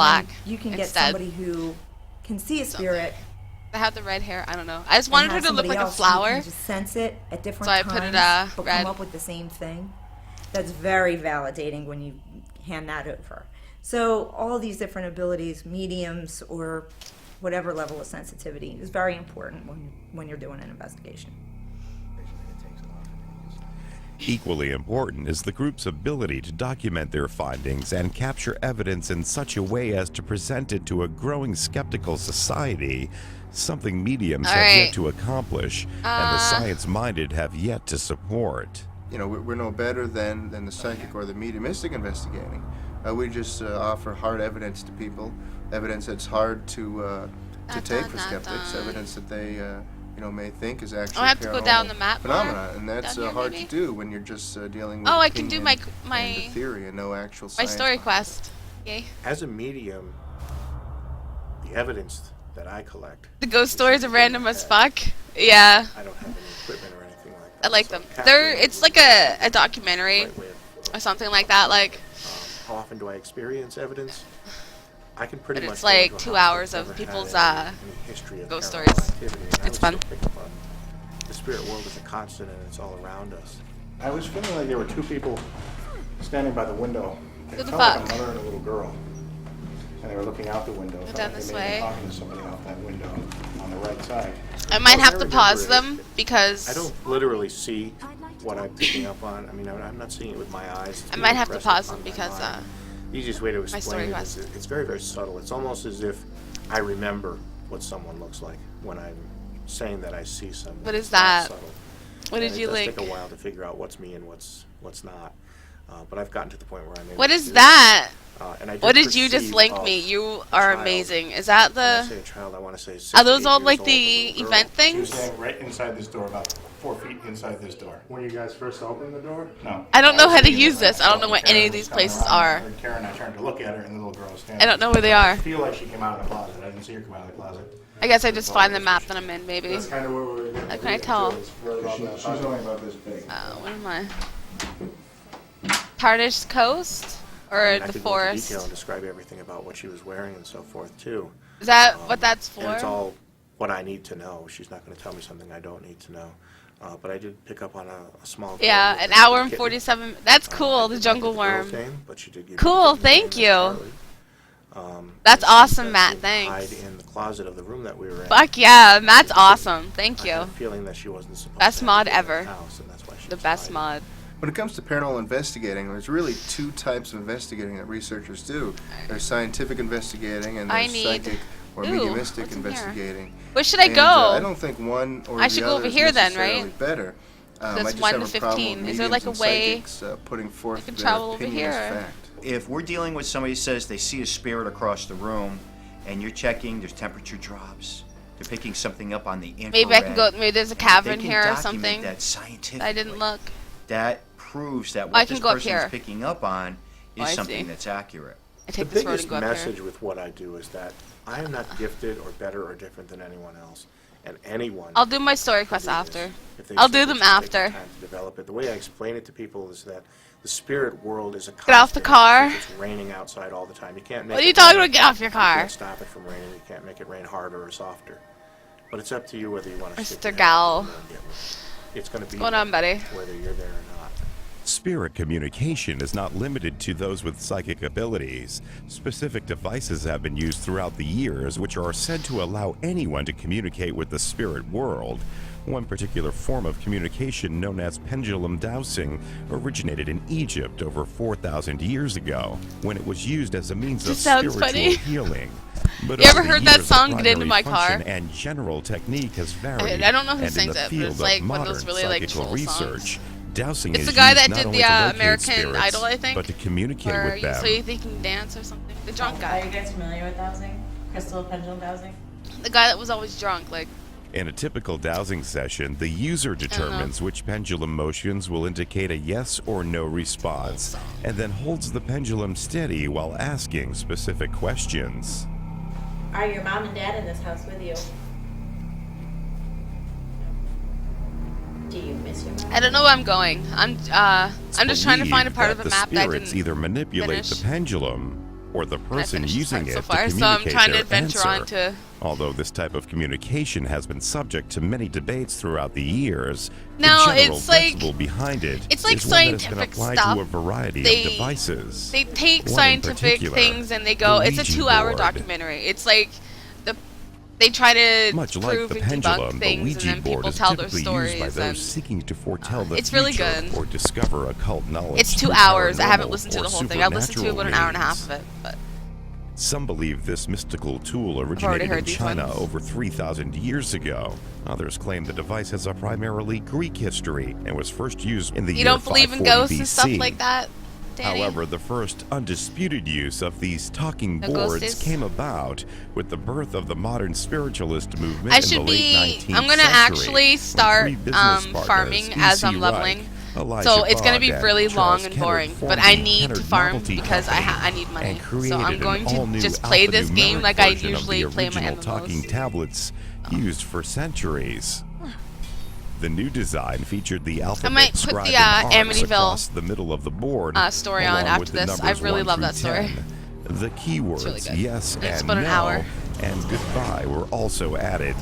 black You can get instead. somebody who can see a spirit I have the red hair. I don't know. I just wanted her to look like a flower. You just sense it at different so I times. put it but red. come up with the same thing. That's very validating when you hand that over. So all these different abilities, mediums or whatever level of sensitivity, is very important when you're doing an investigation. Equally important is the group's ability to document their findings and capture evidence in such a way as to present it to a growing skeptical society, something mediums have yet to accomplish and the science-minded have yet to support. You know, we're no better than the psychic or the mediumistic investigating. We just offer hard evidence to people, evidence that's hard to take for skeptics, evidence that they you know, may think is actually I have to go down the map phenomena, and that's hard to do when you're just dealing with I can do my and theory and no actual science. My story quest. Yay. As a medium, the evidence that I collect. The ghost stories are random as fuck. Yeah. I don't have any equipment or anything like that. I like them. It's like a documentary or something like that. Like. How often do I experience evidence? I can pretty much. It's like 2 hours of people's ghost stories. It's fun. The spirit world is a constant and it's all around us. I was feeling like there were two people standing by the window. They felt like a mother and a little girl. And they were looking out the window. Go down this way. Talking to somebody out that window on the right side. I might have to pause them because I don't literally see what I'm picking up on. I mean, I'm not seeing it with my eyes. I might have to pause them because the easiest way to explain it is it's very, very subtle. It's almost as if I remember what someone looks like when I'm saying that I see someone. What is that? What did you link? It does take a while to figure out what's me and what's not. But I've gotten to the point where I'm able What to is do that? And I what did you just link me? You are amazing. Is that the? When I say a child, I want to say 6 Are those to 8 all years like old, the little girl. event things? She was standing right inside this door, about 4 feet inside this door. When you guys first opened the door? No. I don't know how to use this. I don't know what any of these places are. Karen, I turned to look at her, and the little girl was standing. I don't know where they are. I feel like she came out of the closet. I didn't see her come out of the closet. I guess I just find the map that I'm in, maybe. That's kind of where we were. How can I tell? She's only about this big. What am I? Tarnish Coast? Or the forest? Detail and describe everything about what she was wearing and so forth too. Is that what that's for? And it's all what I need to know. She's not going to tell me something I don't need to know. But I did pick up on a small. Yeah, an hour and 47. That's cool. The jungle worm. Cool. Thank you. That's awesome, Matt. Thanks. In the closet of the room that we were in. Fuck yeah, Matt's awesome. Thank you. I had a feeling that she wasn't supposed best to mod have ever. The house, and that's why she the best mod. When it comes to paranormal investigating, there's really two types of investigating that researchers do. There's scientific investigating and there's psychic or mediumistic investigating. Where should I go? I don't think one or I should the go other over is here then, necessarily right? better. That's I just 1 have to a problem 15. with Is there like a mediums way and psychics, putting forth I can their travel over opinion as here? fact. If we're dealing with somebody who says they see a spirit across the room, and you're checking, there's temperature drops, they're picking something up on the infrared. Maybe I can go. Maybe there's a cavern here or document something. that scientifically. I didn't look. That proves that I what can this go up person here. is picking up on is I something see. that's accurate. I take the this road biggest and go up message here. with what I do is that I am not gifted or better or different than anyone else, and anyone. I'll do my story quest after. If they I'll do simply them just take the after. time to develop it. The way I explain it to people is that the spirit world is a Get off the constant. car. It's raining outside all the time. You can't make. What are you it talking rain. about? Get off your You car. can't stop it from raining. You can't make it rain harder or softer. But it's up to you whether you want to. Mr. Gal. It's going to be. What's going on, buddy? Whether you're there or not. Spirit communication is not limited to those with psychic abilities. Specific devices have been used throughout the years which are said to allow anyone to communicate with the spirit world. One particular form of communication, known as pendulum dowsing, originated in Egypt over 4,000 years ago, when it was used as a means of sounds spiritual funny. healing. But You ever over the heard that years, the song, Get Into primary My Car? function and general technique has varied. I don't know who and sings in the it, but field it's of like one of modern those really like psychical troll research, songs. dowsing It's is the guy used that not did only the to locate American spirits, Idol, I think. but to communicate Or with them. so you think he can dance or something? The drunk guy. Are you guys familiar with dowsing? Crystal pendulum dowsing? The guy that was always drunk, like. In a typical dowsing session, the user determines which pendulum motions will indicate a yes or no response, and then holds the pendulum steady while asking specific questions. Are your mom and dad in this house with you? Do you miss your mom? I don't know where I'm going. I'm just trying to find a part of the map that I spirits didn't either manipulate finish. the pendulum or the person using it so far, to so I'm communicate trying to their adventure answer. on to. Although this type of communication has been subject to many debates throughout the years, No, the general it's like principle behind it it's like is one that has been scientific applied stuff. to a variety of devices. They take One in scientific particular, things and they go. the It's a Ouija 2-hour board. documentary. It's like they try to Much like prove the and debunk pendulum, the things, and Ouija then board people is tell their typically stories. used by those seeking to foretell the it's future really good. or discover occult knowledge. It's 2 through hours. I haven't paranormal listened to or the whole thing. I've listened to about an hour and a half supernatural of it, but. Some believe this mystical tool already originated heard in these China ones. over 3,000 years ago. Others claim the device has a primarily Greek history and was first used in the You year don't believe in 540 ghosts and stuff BC. like that, Danny? However, the first undisputed use of these talking No boards ghosties? came about with the birth of the modern spiritualist movement I in the should late 19th be. I'm gonna century, actually when start three business partners, farming as I'm E.C. leveling. Reich, Elijah So it's gonna be Bogdan, really Charles long and Kennard boring, but formed I the need to Kennard farm Novelty because Company I need money. and So created I'm an going to all-new just play this game alphanumeric like I version of usually the play my original MMOs. talking tablets used for centuries. The new design featured the alphabet might put scribed the, in arcs Amityville, across the middle of the board, story on along after with the this. I numbers really 1 love through that story. 10. The keywords really good. yes It's and about an no hour. and goodbye were also added.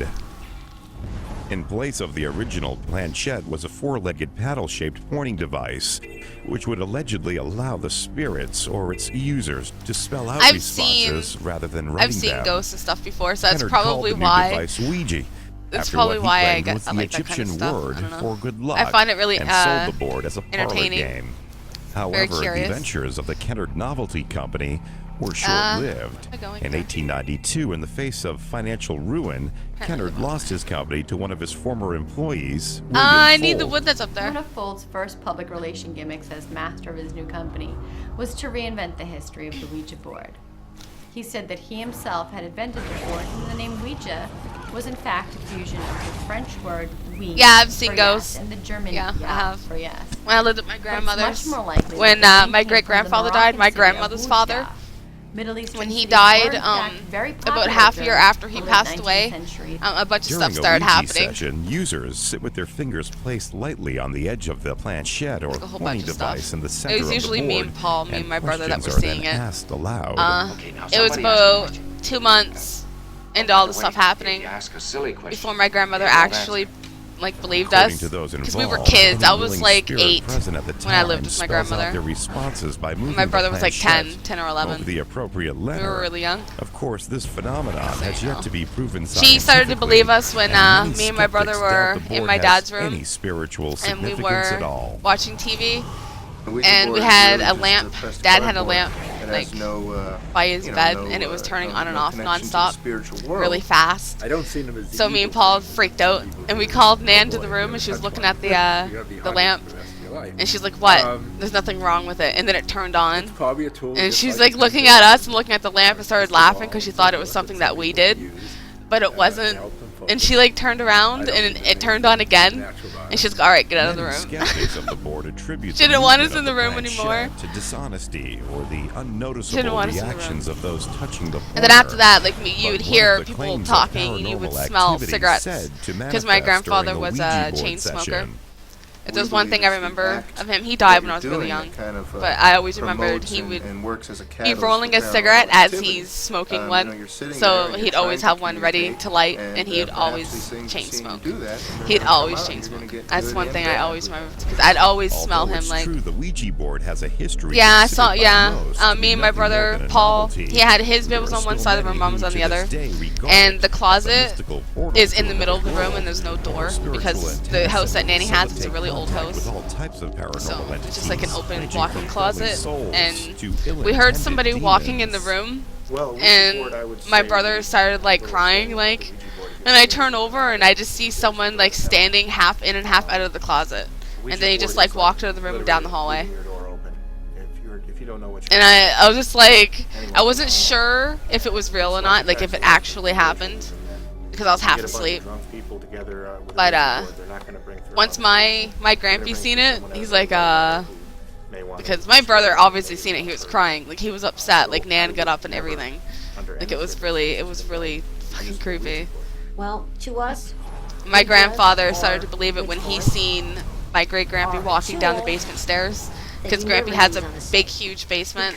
In place of the original planchette was a 4-legged paddle-shaped pointing device, which would allegedly allow the spirits or its users to spell out responses rather than writing I've seen them. ghosts and stuff before, so that's Kennard probably called the new why. device Ouija, That's after probably what he why I claimed got was the like that kind Egyptian of stuff. word I don't know. for good luck, I find it really and sold the board as a parlor entertaining. game. However, the curious. ventures of the Kennard Novelty Company were short-lived. In 1892, in the face of financial ruin, Kennard lost his company to one of his former employees, William I need the Fold. wood that's up there. One of Fold's first public relation gimmicks as master of his new company was to reinvent the history of the Ouija board. He said that he himself had invented the board, and the name Ouija was in fact a fusion of the French word oui Yeah, I've seen for ghosts. yes and the German Yeah, I have. for yes. When I lived at my But it's grandmother's, much more likely when that the name my came great from the grandfather died, my Moroccan city of grandmother's Ouija. father, Middle Eastern when he cities died, were, in fact, very about popular half a year during after he the passed 19th away, century. a bunch of During stuff started a Ouija happening. session, users sit with their fingers placed lightly on the edge of the planchette or Like a whole pointing bunch of device stuff. in the center It was of usually the me board, and Paul, me and my brother that were questions are seeing then it. asked aloud. It was about 2 months into all the stuff happening before my grandmother actually believed According us to those because we were involved, kids. any I was willing like spirit 8 present at the when I time lived with my spells out grandmother. their responses by moving My the brother was like planchette 10 or 11. over the appropriate letter. We were really young. Of course, this phenomenon has yet to be proven She started to believe us when and many me and my brother skeptics doubt were the in board my has dad's room, any spiritual and we significance at were all. watching TV, Ouija and we board is had really a just lamp. pressed Dad had a cardboard. lamp It has no, by his you know, bed, no, and it was turning no- on and no off connection to the nonstop, spiritual world. really fast. I don't see them as So me and Paul freaked out, and we called Nan to the room, and she was looking at the lamp, and she's like, "What? There's nothing wrong with it." And then it turned on, Probably a tool. and just she's like like looking at us and looking at the lamp and started laughing because she thought it was something that we did, but it wasn't. And she turned around and it turned on again, and she's like, "All right, get out of the Many room." skeptics of the board attribute She the didn't want us movement in the of room planchette anymore. to dishonesty or the Didn't unnoticeable want us in the room. reactions of those touching the And then after that, like you But would one hear of the people claims of talking, and you would paranormal smell activity cigarettes said to because my manifest grandfather during a was Ouija a board chain smoker. session. If there's one thing I remember of him, he died when I was really young. But I always remembered he would be rolling a cigarette as he's smoking one. So he'd always have one ready to light, and he'd always chain smoke. He'd always chain smoke. That's one thing I always remember because I'd always smell Although him it's like. true, the Ouija board has a history. Yeah, I saw. considered by Yeah, most to me be and my nothing more brother than a Paul. novelty. He had his bed There was are on one still side, and my many mom was who on the to other. this day regard And it the as a closet mystical portal is in to the middle of the another room, world. and there's no door Spiritual because the attendants house that have Nanny has is a facilitate really old contact house. with all types of paranormal So entities, it's just like an open ranging walk-in from closet, friendly souls and to we heard ill-intended somebody walking in the demons. room, Well, Ouija and board, I would my say, brother started like crying, like, and I turn over and I just see someone like standing half in and half out of the closet, and then he just like walked out of the room and down the hallway. leaving your door open. If you don't know what And I was just like, I wasn't sure if it was real or not, like if it actually happened, because I was half asleep. But once my grampy seen it, he's like, because my brother obviously seen it, he was crying, like he was upset, like Nan got up and everything, like it was really fucking creepy. Well, to us, My grandfather started to believe it when he seen my great grampy walking down the basement stairs, because grampy has a big huge basement,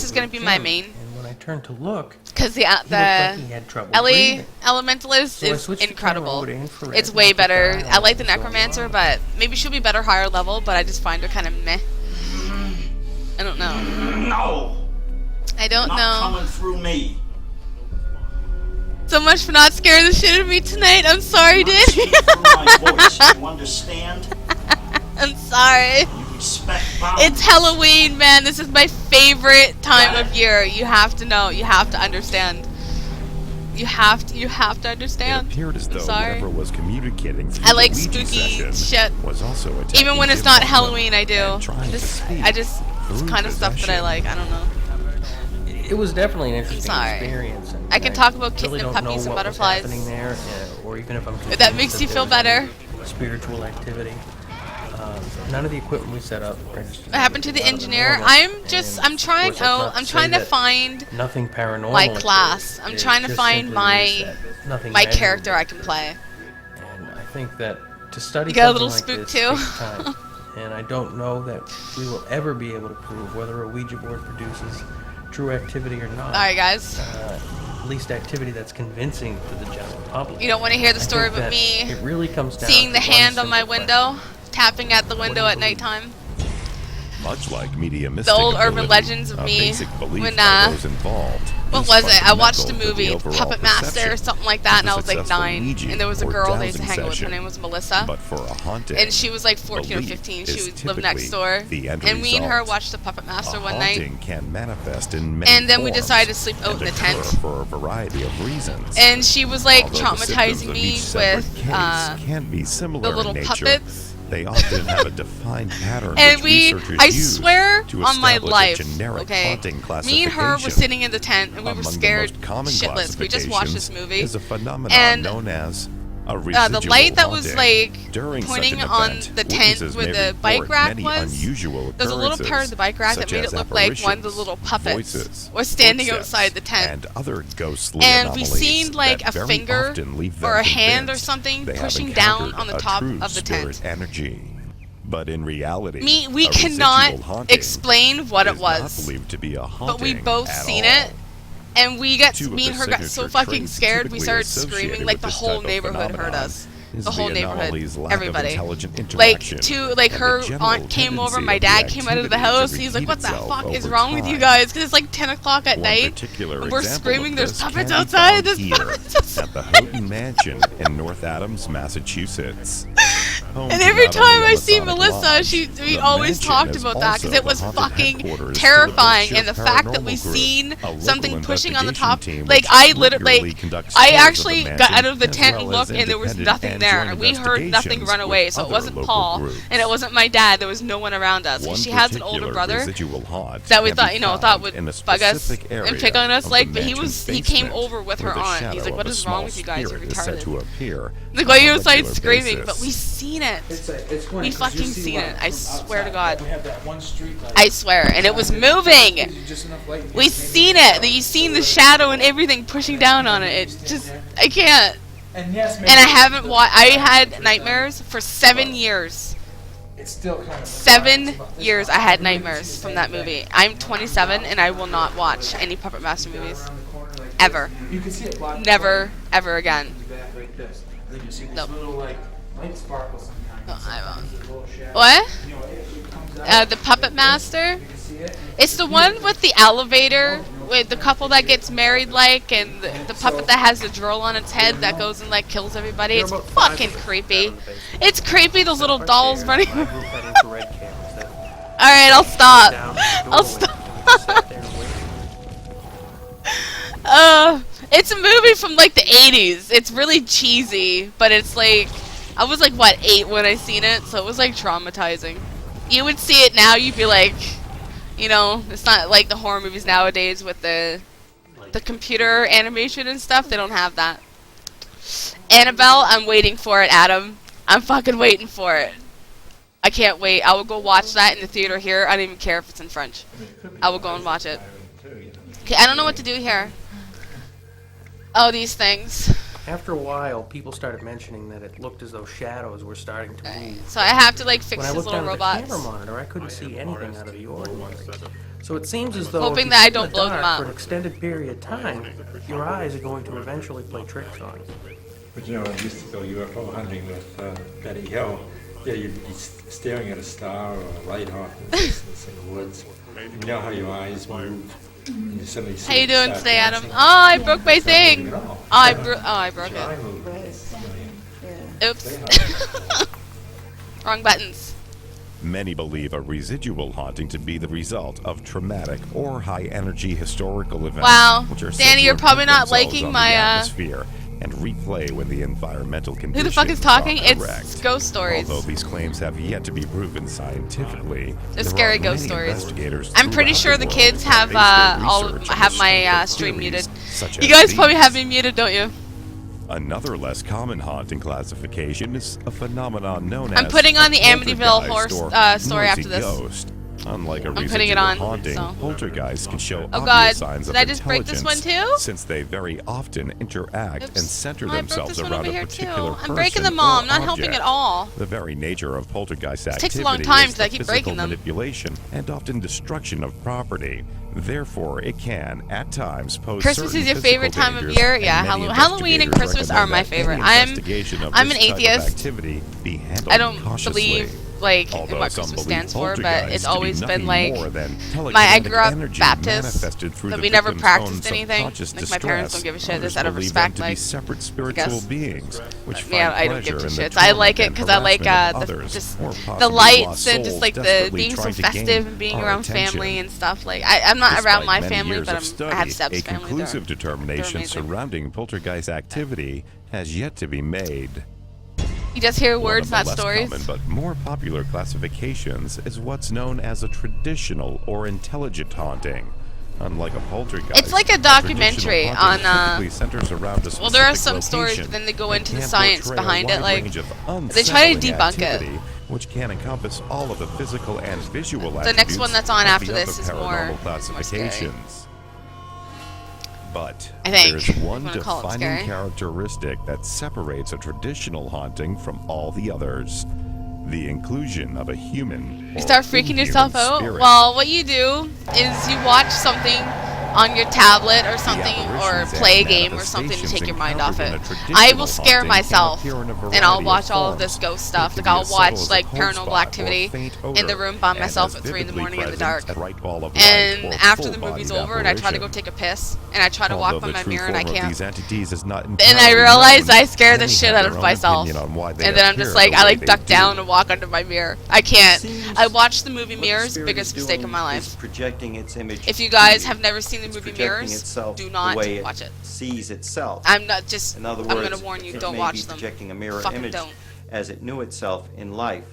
this is gonna be my main. And when I turned to look, because the he looked like he had trouble breathing. Elementalist So I is switched to incredible. camera mode infrared It's and way looked at better. that I like the and what's going Necromancer, on. but maybe she'll be better higher level. But I just find her kind of meh. I don't know. No. I don't Not know. coming through me. So much for not scaring the shit out of me tonight. I'm sorry, Danny. My voice, you understand? I'm sorry. You respect boundaries. It's Halloween, man. This is my favorite time of year. You have to know. You have to understand. You have to understand. It appeared as though I'm sorry. whatever was communicating through I like the Ouija spooky session shit. was also attacking Even when it's Jim not Putnam Halloween, I do. and trying to speak It's through kind of stuff that I possession. like. I don't know. It was definitely an interesting Sorry. experience. And I can talk about really kitten and don't know puppies and what was butterflies. happening there, or even if I'm If that convinced makes you there feel was better. any spiritual activity. None of the equipment we set up registered. What happened to the anything engineer? out of the normal, I'm and trying. of course, that's Oh, not I'm to trying say to that find nothing paranormal my occurred. class. I'm It trying to just find simply my means that nothing my measurable. character I can play. And I think that to study You got a something little like spook this too? takes time. And I don't know that we will ever be able to prove whether a Ouija board produces true activity or not. All right, guys. At least activity that's convincing to the general public. You don't want to hear the I story think about that me it really comes down seeing to the one hand on my simple window, tapping at the window at nighttime. Much like mediumistic The old urban ability, legends of a me basic belief when, by those involved what is was it? I watched a fundamental to movie, the overall Puppet Master or perception something like that, and I of was like successful 9, Ouija and there was a or girl I used to dowsing hang out with. Her session. name was Melissa, But for a haunting, and she was like 14 or belief 15. is She lived next typically door, the end and me and her result. watched the Puppet Master A one night. haunting can manifest in many And then we forms decided to sleep out and in the occur tent. for a variety of reasons. And she was like Although the symptoms traumatizing of me each separate with case can be similar the little in nature. puppets. They often have a defined pattern And which researchers I use swear to on my establish a life, generic okay, haunting me and her were classification. sitting in the tent and we were Among the scared most common shitless. We just watched this classifications movie. is a phenomenon And known as a residual the light that was haunting. like During pointing such an on event, the tent witnesses where may the bike report rack many was. unusual There's a little part of the occurrences, bike rack that such made as it look like one of the apparitions, little puppets voices, was standing footsteps, outside the tent. and other ghostly And we anomalies seen like that a very finger often leave them or a hand or convinced something they have pushing down encountered on the a top true of the tent. spirit energy. But in reality, We a cannot residual haunting explain what it is not was, believed to be a haunting but we both at seen all. it. And Two me of and the her got so signature fucking traits scared, we typically started associated screaming like with the this whole type of neighborhood heard phenomenon us. is The whole the neighborhood, anomaly's lack of everybody. intelligent Like interaction like and her the general aunt came over, tendency my of the dad came out of the activity to house. He's like, repeat "What the itself fuck is over wrong with you time. guys?" Because it's like 10 o'clock at One night. particular And we're example screaming, of "There's this puppets can be outside!" found There's here puppets outside. at the Houghton Mansion in North Adams, Massachusetts. Home And to every not time only I a see Masonic Melissa, lodge, we the always mansion talked is about that because also it was the haunted fucking headquarters to terrifying. the And the fact that we Paranormal Group, seen a local something pushing on the investigation top, team like which I literally, regularly conducts I tours of the actually got mansion, out of the as tent and well as looked, and there was independent nothing and there, joint and we heard nothing investigations run away. with So it other wasn't local Paul, groups. and it wasn't my dad. There was no one around us. One And she has an older particular brother residual haunt that we can thought, be thought found would in a bug us specific and pick area on us. of Like, the but he mansion's came basement, over with where her the aunt. shadow He's like, of "What a is wrong small with you guys? You're spirit is said to retarded." appear Like, why are you on a outside regular screaming? basis. But we seen it. It's funny, We 'cause fucking you see seen light it. I from swear to outside. God. We have that one street light. I swear, and it was moving. Just enough light to We get seen it. You seen the shadow and everything pushing down on it. It just, I can't. And yes, And I haven't watched. I had nightmares for 7 years. It's still kind of 7 years I had nightmares from that movie. I'm 27 and I will not watch any Puppet Master movies. Ever. You can see it blocked. Never, ever again. Like this. And then you see this Nope. little like light sparkle sometimes. No, I won't. There's a little shadow. What? You know, it comes out. The Puppet Master? You can see it. It's the one with the elevator, with the couple that gets married, like, and the puppet that has the drill on its head that goes and, like, kills everybody. It's fucking creepy. It's creepy, those little dolls running. Alright, I'll stop. I'll stop. It's a movie from, like, the 80s. It's really cheesy, but it's, like, I was, like, what, 8 when I seen it, so it was, like, traumatizing. You would see it now, you'd be like, you know, it's not like the horror movies nowadays with the computer animation and stuff. They don't have that. Annabelle, I'm waiting for it, Adam. I'm fucking waiting for it. I can't wait. I will go watch that in the theater here. I don't even care if it's in French. I will go and watch it. Okay, I don't know what to do here. Oh, these things. After a while, people started mentioning that it looked as though shadows were starting to move. So I have to, like, fix When I his looked little down robots. at the camera monitor, I couldn't see anything out of the ordinary. So it seems as though Hoping if you that I sit in don't the blow them dark up. for an extended period of time, your eyes are going to eventually play tricks on you. But you know, I used to go UFO hunting with Betty Hill, Yeah, you'd be staring at a star or a light off in the woods. You know how your eyes move. And you suddenly see How you it doing start today, Adam? dancing. Oh, I broke my It's not moving thing. at all. I broke Your eye it. movement. Oops. Wrong buttons. Many believe a residual haunting to be the result of traumatic or high-energy historical events, Wow. which are Danny, you're probably not liking my, atmosphere and replay when the environmental conditions Who the fuck is talking? are It's correct. ghost stories. Although these claims have yet to be proven scientifically, They're there scary are ghost many stories. investigators I'm pretty throughout sure the world kids that have base their all research on have the my strength of stream theories muted. such You as guys probably these. have me muted, don't you? Another less common haunting classification is a phenomenon known I'm as putting on the a Amityville poltergeist horror or story noisy after this. ghost. Unlike a I'm residual putting it on, haunting, so. poltergeists can show Oh obvious God, signs did of I just break this one intelligence, too? since they very often interact and center Oh, I broke themselves this one around over a here particular too. person I'm breaking them all. or I'm not helping object. at all. The very nature of poltergeist This takes activity a long time is 'cause I the keep physical breaking them. manipulation and often destruction of property. Therefore, it can, at times, pose Christmas certain is your physical favorite time of dangers, year? and Yeah, many Halloween and investigators Christmas are recommend my that favorite. any I'm investigation of an this type of atheist. activity be handled I don't cautiously. believe like in Although what some Christmas believe stands for, but poltergeists it's to be always been nothing like more than I telekinetic grew up energy Baptist, manifested through but the we never victim's own practiced anything. subconscious Like my parents don't distress. give a shit. Others Just out of believe them respect, to be like separate I spiritual guess. beings, which Yeah, find I don't pleasure give two in the shits. I like torment it because I and like harassment of the others, just or the possibly lights lost and just souls like the desperately being so trying to gain festive and being our around attention. family and stuff. Like I'm not Despite around my many family, years but of I study, have Seb's a family. conclusive They're determination amazing. surrounding poltergeist activity has yet to be made. You just hear One words, of the not less stories. common but more popular classifications is what's known as a traditional or intelligent haunting. Unlike a poltergeist, It's like a documentary traditional on. haunting typically centers around a Well, there are specific some stories, location but then they go and into the can science portray a behind it. wide Like range of they try to unsettling debunk it. activity, which can encompass all of the physical and visual The next one that's on attributes after of the this is other more paranormal more scary. classifications. But I think. there's I'm one gonna call it defining scary. characteristic that separates a traditional haunting from all the others: the inclusion of a human. You or start freaking yourself inhuman out? spirit. Well, what you do is you watch something on your tablet or something, or play a game or something to take your mind off it. I will scare myself, and I'll watch all of this ghost stuff. Like I'll watch like Paranormal Activity in the room by myself at 3 in the morning in the dark. And after the movie's over, and I try to go take a piss, and I try to walk by my mirror, and I can't. And I realize I scare the shit out of myself. And then I'm just like, I like duck down and walk under my mirror. I can't. I watched the movie Mirrors, biggest mistake of my life. Projecting its image. If you guys have never seen the movie projecting Mirrors, itself do not the way watch it. Sees itself. I'm not just. In other I'm words, gonna warn you, it don't may watch be them. projecting a mirror Fucking image don't. as it knew itself in life.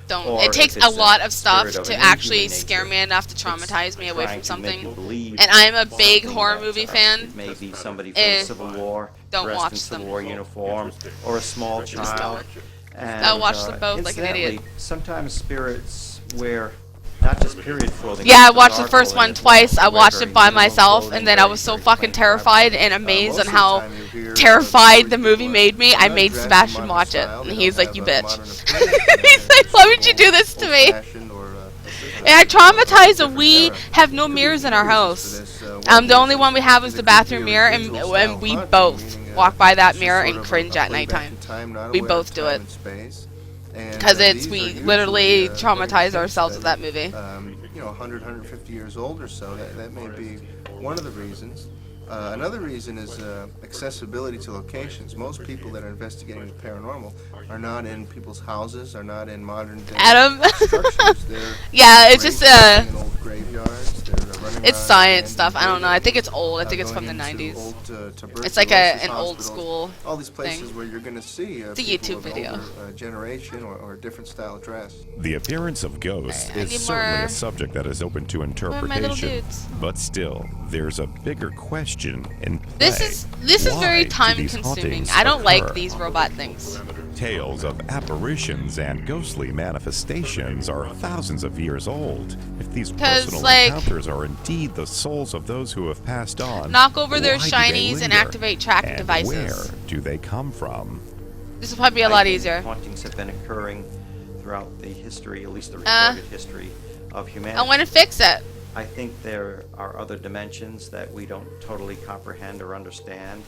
Don't. Or It takes if a it's lot of stuff spirit of to an actually inhuman scare nature, me enough to traumatize me away trying from to make something. you believe And I'm a big something horror that's, movie fan. Maybe somebody from the Civil War, don't dressed watch in Civil them. War uniform, or a small Just child. don't. And, I'll watch them both like an incidentally, idiot. Sometimes spirits wear not just period clothing. Yeah, I but watched the our first clothing one as well. twice. I They wear watched very it by minimal myself, clothing, and then I very, was so very fucking plain terrified and amazed on how terrified the movie made me. I made Sebastian watch it, and he's like, "You bitch." He's like, "Why would you do this to me?" And I traumatized that we have no mirrors in our house. The only one we have is the bathroom mirror, and we both walk by that mirror and cringe at nighttime. We both do it. Because we literally traumatize ourselves with that movie. 100, 150 years old or so. That may be one of the reasons. Another reason is accessibility to locations. Most people that are investigating the paranormal are not in people's houses, are not in modern day Adam. structures. They're Yeah, it's just in old graveyards. They're running it's around science in stuff. I don't know. I think it's old. I think it's going from the into 90s. old, It's like tuberculosis an old hospitals, school all these places thing. where you're going to see It's a people YouTube of an video. older, generation or a different style dress. The appearance of ghosts I is need certainly more- a subject that is open to my little interpretation, dudes? but still, there's a bigger question in play. This is Why very do time these consuming. hauntings I don't like occur? these robot things. Tales of apparitions and ghostly manifestations are thousands of years old. If these 'Cause, personal like, encounters are indeed the souls of those who have passed on, Knock over their why do they shinies and linger? activate tracking And devices. where do they come from? This will probably be a lot easier. Hauntings have been occurring throughout the history, at least the recorded history of humanity. I want to fix it. I think there are other dimensions that we don't totally comprehend or understand,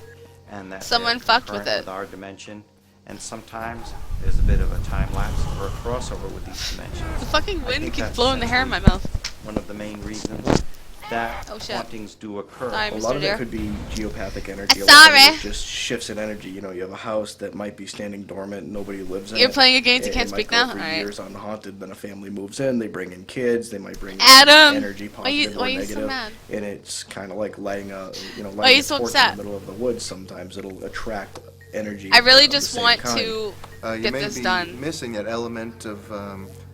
and that Someone they're fucked with concurrent it. with our dimension, and sometimes there's a bit of a time lapse or a crossover with these dimensions. The fucking I wind think keeps that's blowing the hair in my essentially mouth. one of the main reasons that Oh, shit. hauntings do occur. Sorry, A Mr. lot of Deer. it could be geopathic energy. I'm A lot of it sorry. is just shifts in energy. You know, you have a house that might be standing dormant, nobody lives in it. You're playing a game, so you It can't might speak go now? for Alright. years unhaunted, then a family moves in, they bring in kids, they might bring in Adam! energy, Why you- positive why or you so negative, mad? and it's kind of like lighting a, Why are lighting you a so torch upset? in the middle of the woods. Sometimes it'll attract energy. I really of the just same want kind. to You get may this be done. missing that element of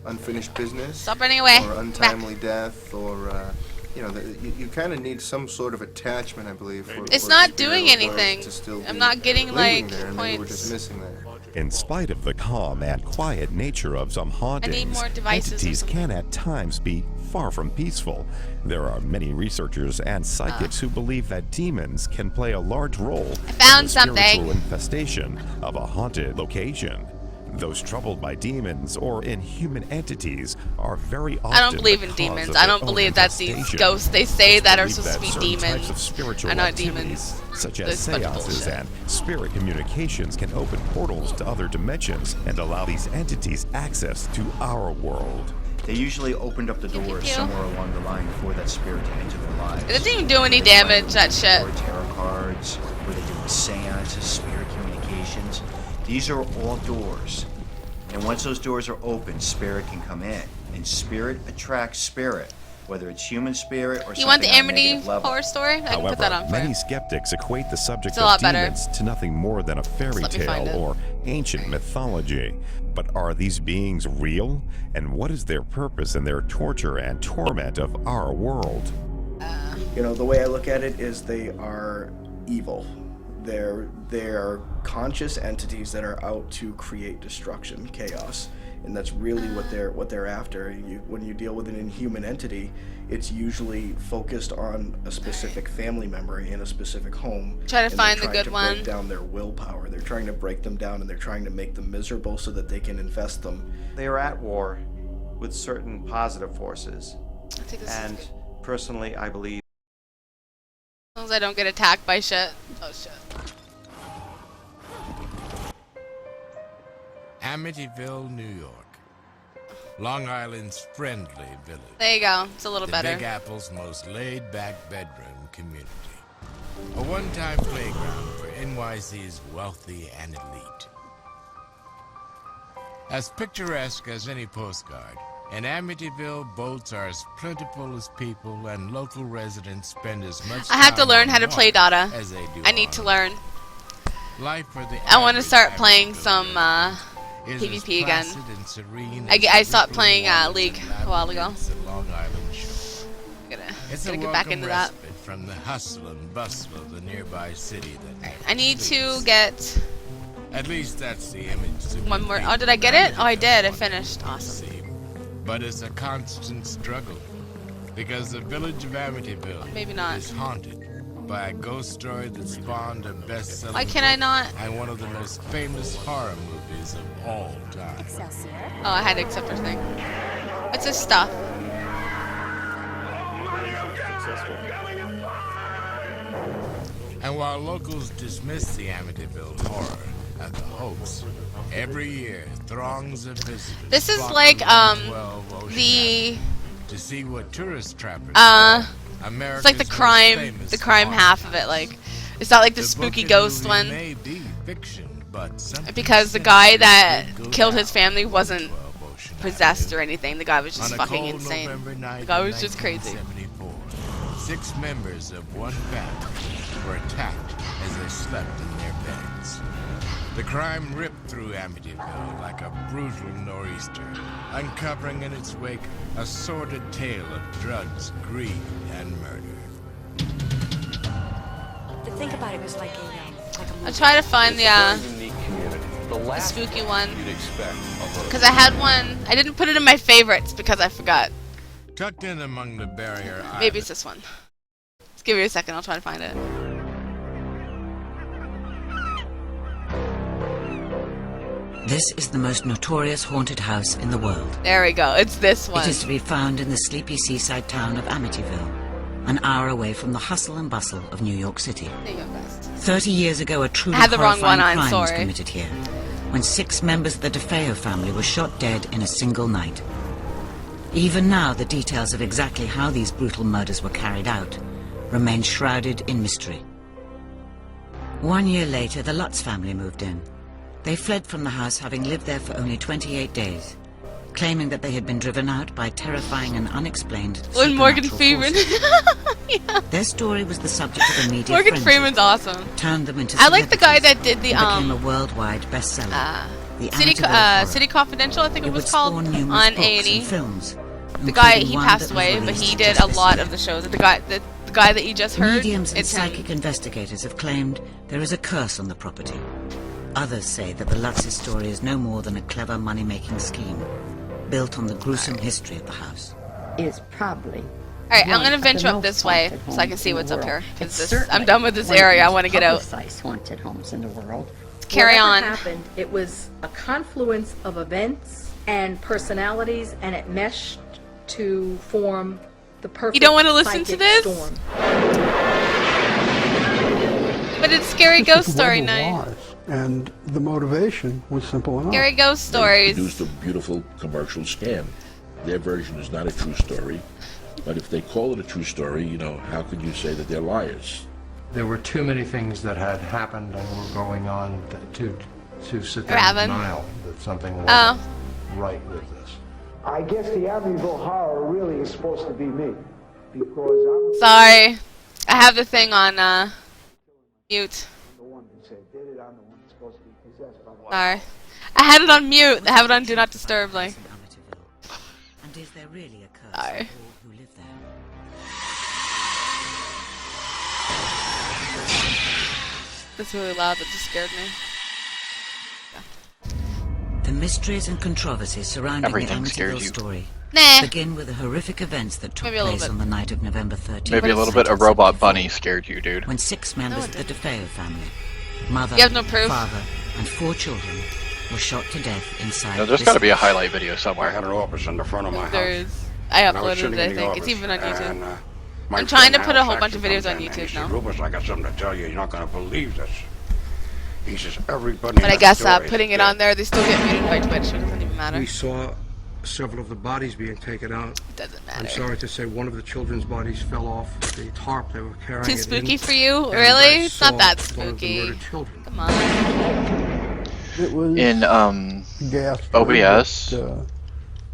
unfinished business. Stop running away. Or untimely death, or you kind of need some sort of attachment, I believe. For, It's for not the spirit doing or ghost anything. to still I'm be not getting, lingering like, there, and maybe we're points. just missing that. In spite of the calm and quiet nature of some hauntings, more devices or entities something. can at times be far from peaceful. There are many researchers and psychics who believe that demons can play a large role found in the something. spiritual infestation of a haunted location. Those troubled by demons or inhuman entities are very often I don't believe the in cause demons. of I their don't own believe that these infestation. ghosts they say that are Believe supposed to be certain types demons of spiritual are not activities, demons. such as That's a bunch of seances bullshit. and spirit communications, can open portals to other dimensions and allow these entities access to our world. They usually opened up the doors you. somewhere along the line before that spirit came into their lives. It doesn't even do any damage, that shit. Or tarot cards, where they do seances, spirit communications. These are all doors. And once those doors are open, spirit can come in. And spirit attracts spirit, whether it's human spirit or You want the something on a Amity negative level. horror story? I can However, put that on for many you. skeptics equate the subject It's a lot of better. demons to nothing more than a fairy Let me find tale it. or ancient mythology. But are these beings real? And what is their purpose in their torture and torment of our world? You know, the way I look at it is they are evil. They're conscious entities that are out to create destruction, chaos, and that's really what they're after. When you deal with an inhuman entity, it's usually focused on a specific family member in a specific home. Try to and they're find the trying good to one. break down their willpower. They're trying to break them down, and they're trying to make them miserable so that they can infest them. They are at war with certain positive forces. Take this. And personally, I believe As long as I don't get attacked by shit. Oh shit. Amityville, New York. Long Island's friendly village. There you go. It's a little the better. Big Apple's most laid-back bedroom community. A one-time playground for NYC's wealthy and elite. As picturesque as any postcard, in Amityville, boats are as plentiful as people, and local residents spend as much I have to time learn on how to play water Dota. as they do I need on to learn. Life for the I want to average start playing Amityville some is as PvP again. placid and serene I as the stopped rippling playing waters League and a while ago. labyrinths of Long Island shore. It's Gotta a get back welcome into that. respite from the hustle and bustle of the nearby city that I need to get at least that's the image. one more. Oh, did I get it? Oh, I did. I finished. Awesome. But it's a constant struggle because the village of Amityville Maybe not. is haunted by a ghost story that spawned a bestseller. Why can I not? And one of the most famous horror movies of all time. Oh, I had to accept her thing. What's this stuff? And while locals dismiss the Amityville horror as a hoax, every year throngs of visitors This is flock like along 12 Ocean the Avenue to see what tourist trappers it's like America's the most crime famous half haunted of it. Like it's not like the The spooky book and ghost movie one. may be fiction, but something Because the guy that killed his family wasn't possessed or anything. The guy was just On a fucking cold insane. November night The guy in was just crazy. 1974, 6 members of one family were attacked as they slept in their beds. The crime ripped through Amityville like a brutal nor'easter, uncovering in its wake a sordid tale of drugs, greed, and murder. To think about it was like a I'll try to find the spooky one. Because I had one. I didn't put it in my favorites because I forgot. Tucked in among the barrier Maybe it's this one. Just give me a second. I'll try to find it. This is the most notorious haunted house in the world. There we go. It's this one. It is to be found in the sleepy seaside town of Amityville, an hour away from the hustle and bustle of New York City. There you go, guys. 30 years ago, a truly I had the wrong horrifying one on, crime was sorry. committed here, when 6 members of the DeFeo family were shot dead in a single night. Even now, the details of exactly how these brutal murders were carried out remain shrouded in mystery. 1 year later, the Lutz family moved in. They fled from the house, having lived there for only 28 days, claiming that they had been driven out by terrifying and unexplained When Morgan supernatural Freeman. forces. Yeah. Their story was the subject of a media Morgan frenzy, Freeman's awesome. turned them into I like the guy celebrities, that did the and became a worldwide bestseller. The City Amityville Horror. City Confidential, I think it It was would called, spawn on numerous books A&E. and films, The guy, including he one passed that was away, but he released did just a this lot year. of the shows. The guy that you just heard, Mediums and it's him. psychic investigators have claimed there is a curse on the property. Others say that the Lutz's story is no more than a clever money-making scheme, built on the gruesome history of the house. Is probably. Alright, I'm gonna venture up this way so I can see what's up here. I'm done with this area. I want to get out. Haunted homes in the world. Carry Whatever on. happened, it was a confluence of events and personalities, and it meshed to form the perfect. You don't want to listen to psychic this? storm. But it's scary ghost story night. And the motivation was simple enough. Scary ghost stories. They produced a beautiful commercial scam. Their version is not a true story, but if they call it a true story, you know, how could you say that they're liars? There were too many things that had happened and were going on to sit there in denial that something wasn't right with this. I guess the Amityville Horror really is supposed to be me, because I'm Sorry. I have the thing on mute. the one who said did it. I'm the one that's supposed to be possessed by the Sorry. I had it on mute. I have it on Do Not Disturb, like. And is there really a curse Sorry. for all who live there? That's really loud. That just scared me. The mysteries and controversies surrounding Everything the scares Amityville you. story Nah. begin with the horrific events that took Maybe a little place bit. on the night of November 13th. Maybe a little bit of Robot Bunny scared you, dude. When 6 members of the DeFeo family, mother, You have no proof? father, and 4 children were shot to death inside. No, there's got to be a highlight video somewhere. I had an office in the front of my house. There is. I And was uploaded sitting it, I in the think. It's office, even on YouTube. and, my I'm trying to friend put a Hal whole bunch of Saxon videos comes on in, and he YouTube says, now. Rufus, I got something to tell you. You're not going to believe this. He says, everybody But I next guess door is putting it dead. on there, they still get muted by Twitch, so it doesn't even matter. We saw several of the bodies being taken out. Doesn't matter. I'm sorry to say one of the children's bodies fell off the tarp they were carrying. Too it spooky in, for you? and Really? I It's not saw that one of the spooky. murdered children. Come on. It was In gas OBS, but,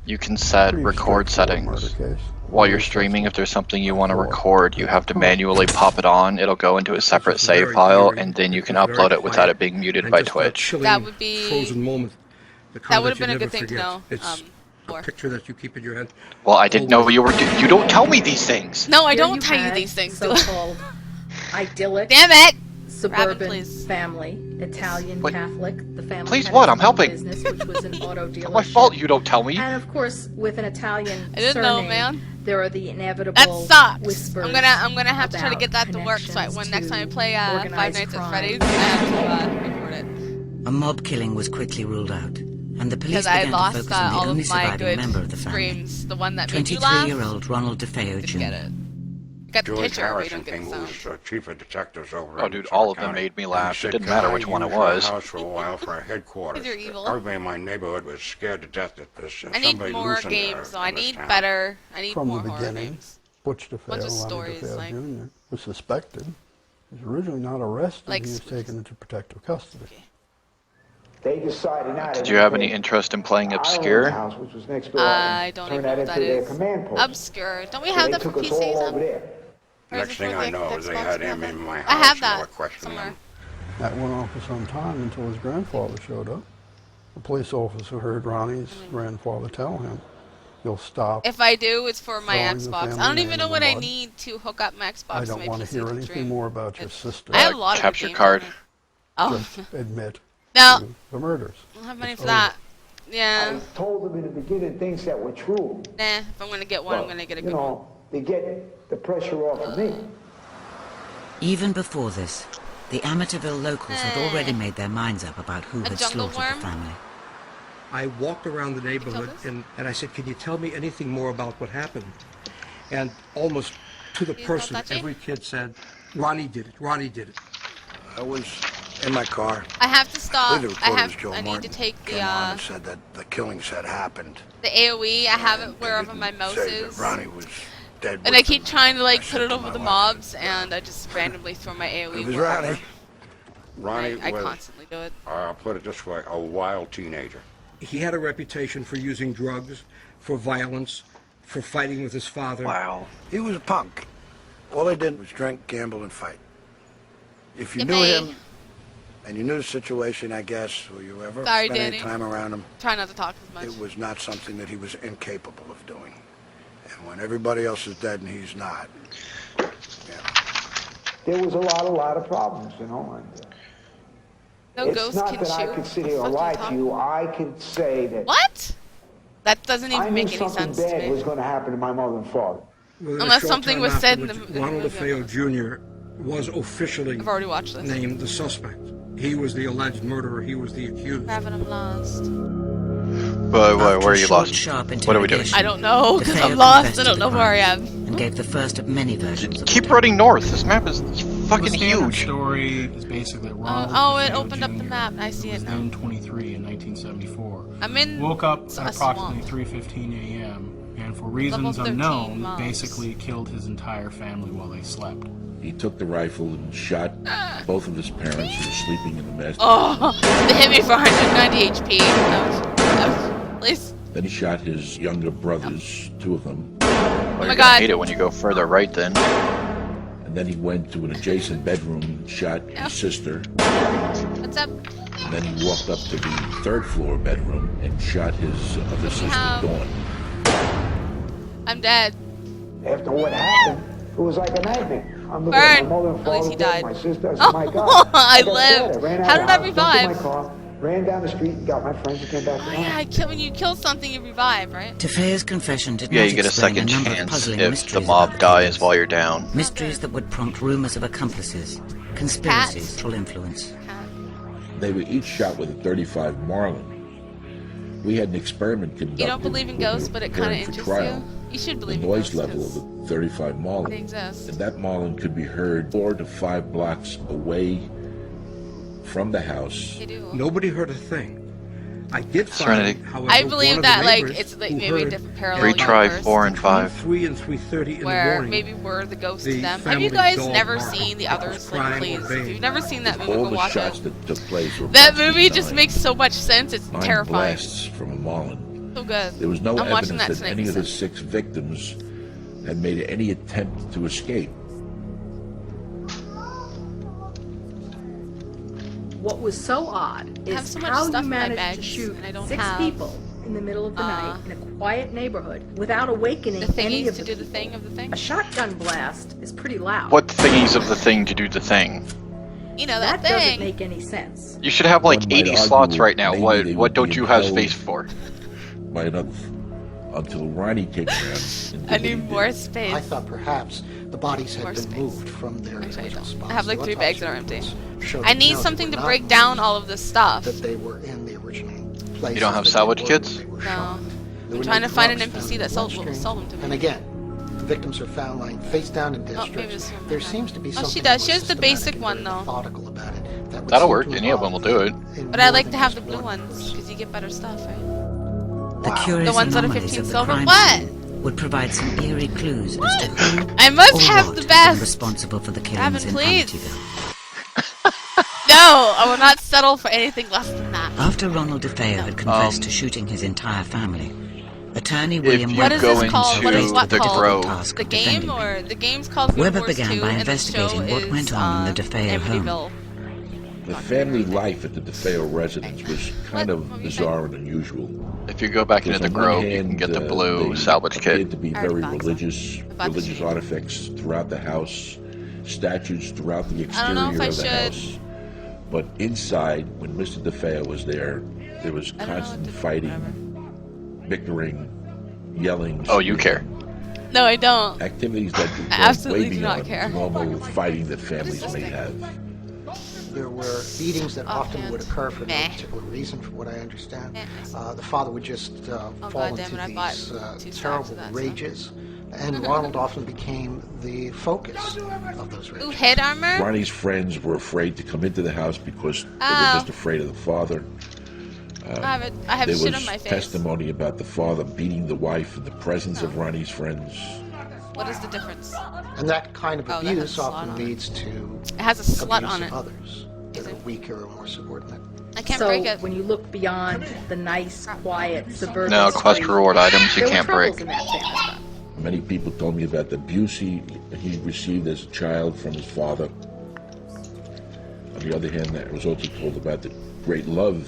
you can set pretty record straightforward settings. murder case. While you're streaming, if there's something you want to record, you have to manually pop it on. It'll go into a separate save file, and then you can upload it without it being muted by Twitch. That would be. Frozen moment. The That kind would have you been a never good thing to forget. know. It's a picture that you keep in your head. Well, I didn't know you were. You don't tell me these things. No, I Here don't you tell you had these things. do I? So-called idyllic. Damn it! Suburban Robin, please. family, Italian What? Catholic. The family. Please, had what? its I'm own helping. Business, which was an auto It's not my dealership. fault you don't tell me. And of course, with an Italian I didn't know, surname, man. there are the inevitable That sucks. whispers. I'm gonna have to try to about get that to work. So when next time I play Five organized Nights at crime. Freddy's, I have to record it. A mob killing was quickly ruled out, and the police Because I began to lost focus on the all only of my surviving good member of the family, streams. The one that made you laugh. 23-year-old Ronald DeFeo Didn't Jr. get it. Got the George picture, but you Harrison don't get the King, sound. who's chief of detectives over Oh, in dude, Suffolk all of them County. made me And laugh. he said, It didn't "Can matter I which one it use your was. house for a while for a headquarters. Because you're evil. Everybody in my neighborhood was scared to death that this I need somebody more loosened games, though. I in this need town." better. I need From more the horror beginning, games. Butch DeFeo, Ones with Leonard stories, DeFeo like- Jr., was suspected. He was originally not arrested. Like he was taken into protective custody. They decided not. Did you have any interest in playing Obscure? House, which was next door, I and don't turn even know what that that into is. their command post. Obscure. Don't we So have they that for took us PCs? all over there. Or is Next it thing for I the know is they Xbox had or him something? in my house. I have and they were that questioning somewhere. him. That went on for some time until his grandfather showed up. The police officer heard Ronnie's grandfather tell him, "You'll stop." If I do, it's for my throwing the Xbox. I family don't name even know in what the I mud. need to hook up my Xbox I to don't my want to PC hear to anything stream. more about your sister. I have a lot of Capture games card. on there. Just admit No. to the murders. I don't have money It's for that. I Yeah. told them in the beginning things that were true. Nah. If I'm gonna get one, I'm gonna get a You good one. know, they get the pressure off of me. Even before this, the Amityville locals had already made their minds up about who A had jungle slaughtered worm? the family. I walked around the neighborhood and I said, "Can you tell me anything more about what happened?" And almost to the Please person, don't touch it. every kid said, "Ronnie did it. Ronnie did it." I was In my car. I have to stop. The I need to take the came on and said that the killings had happened. the AOE. I have it wherever my mouse Say that is. Ronnie was dead. And I keep trying to like put it over the mobs, and I just randomly throw my AOE. It was wherever. Ronnie. Ronnie I was, constantly do it. I'll put it this way, a wild teenager. He had a reputation for using drugs, for violence, for fighting with his father. Wow. He was a punk. All he did was drink, gamble, and fight. If you Yippee. knew him, and you knew the situation, I guess, or you ever Sorry, spent any Danny. time around him, Try not to talk as much. it was not something that he was incapable of doing. And when everybody else is dead and he's not, There was a lot of problems, you know. And, No it's ghost not can that I shoot. could sit here and lie to you. I can say that. What? That doesn't I even knew make any something sense to bad me. was going to happen to my mother and father. Within a Unless short something time was said in afterwards, the Ronald movie. DeFeo Jr. was officially I've already watched this. named the suspect. He was the alleged murderer. He was the accused. Having him lost. Where are you lost? What are we doing? I don't know, because DeFeo I'm lost. confessed I to don't the know where I crimes am. And gave the first of many versions of Keep running north. This map is fucking The standard huge. story is basically Ronald Oh, it DeFeo opened up the Jr., map. I see who it was now. then 23 in 1974. I'm in Woke up a at approximately 3:15 a.m. and for reasons 13 unknown, mobs. basically killed his entire family while they slept. He took the rifle and shot both of his parents who were sleeping in the master Oh, they hit me for 190 HP. Please. Then he shot his younger brothers, two of them. Oh my god. Hate it when you go further right then. And then he went to an adjacent bedroom and shot his sister. What's up? And then he walked up to the third floor bedroom and shot his other sister, Dawn. I'm dead. After what happened, it was like a nightmare. I'm looking Burn. at my mother and At father least he dead, died. my sister. I said, my God. I got lived. scared. I ran out How of did the I house, jumped in revive? my car, ran down the street and got my friends and came back Oh home. yeah, when you kill something, you revive, right? DeFeo's confession did Yeah, not you get a explain second number of chance puzzling if the mysteries mob about dies while you're down. mysteries that would prompt rumors of accomplices, conspiracies to influence. They were each shot with a .35 Marlin. We had an experiment conducted. You don't believe in ghosts, but it kind of interests you. You should believe the in noise ghosts. level of the .35 Marlin. They exist. And that Marlin could be heard 4 to 5 blocks away from the house. They do. Nobody heard a thing. I did Serenity. find, however, I one believe of that the like neighbors it's like who maybe a heard different parallel Retry universe 4 and 5. 3 and 3:30 in the where morning. maybe we're the ghost the of them. Have family you guys dog never mark seen the of others? crime Like, please, or if you've never seen that movie, All go the watch shots it. that took place were That approximately movie just 9 makes so much sense. It's 9 terrifying. blasts from a Marlin. So good. There was no I'm watching evidence that that tonight. any of the Lisa. 6 victims had made any attempt to escape. What was so odd I have is so much how stuff you in my managed to bags, shoot and I don't 6 have, people in the middle of the night in a quiet neighborhood without awakening the any thingies of to the do the thing of the thing. A shotgun blast is pretty loud. What thingies of the thing to do the thing? You know that that doesn't thing. make any sense. You should have like One might 80 argue slots right now. maybe What they what would don't be you have held space for? By another, until Ronnie came around. And I did need what he more did. space. I thought perhaps the bodies had More been space. moved from their original spots. I have like The 3 bags that are autopsy empty. reports showed I that, need no, they something were to not break down moved, all of this stuff. that they were in the original places. You don't have that they salvage were kits? when they were No. shot. There I'm were trying no to find an drugs NPC found that in sold bloodstream. them to me. And again, the victims are found lying face down in death Oh, maybe strips. this one. There seems to be Oh, something she does. She more has the basic systematic one and though. methodical about it that would That'll seem work. to Any of them will involve do it. in But I more like than to have just the blue one ones person. because you get better stuff, right? The curious The ones that are anomalies 15 of the silver. crime What? scene would provide some eerie clues as to who I must or have what the had best. been responsible for the killings Gavin, in please. Amityville. No, I will not settle for anything less than that. After Ronald DeFeo had confessed to shooting his entire family, attorney If William you What Weber is go this called? into What is what the called? Grove, task The of game defending him. or the game's called Weber Guild Wars began 2 by and investigating the show what went on in the DeFeo home. Amityville. The family life at the DeFeo residence was kind of bizarre and unusual. If you go back into the Because on one Grove, you can hand, get the blue they salvage appeared kit. to be I already very bought some. religious, I bought the religious sheet. artifacts throughout the house, statues throughout the I don't exterior know if I of the should. house. But inside, when Mr. DeFeo was there was I don't know what constant to do, fighting, bickering, yelling. Oh, you care. No, I don't. Activities that I go absolutely way do not beyond care. normal fighting that families this may thing? have. There were beatings that often would occur for no particular reason, from what I understand. The father would just fall into these terrible rages, and Ronald often became the focus of those rages. Ooh, head armor? Ronnie's friends were afraid to come into the house because they were just afraid of the father. I have there shit was on my face. testimony about the father beating the wife in the presence of Ronnie's friends. What is the difference? And that kind of abuse often leads to it has a slut abuse on of it. others that are weaker or more subordinate. I can't so break it. when you look beyond the nice, quiet, suburban No, quest street, reward items you there were can't troubles break. in that family. Many people told me about the abuse he received as a child from his father. On the other hand, I was also told about the great love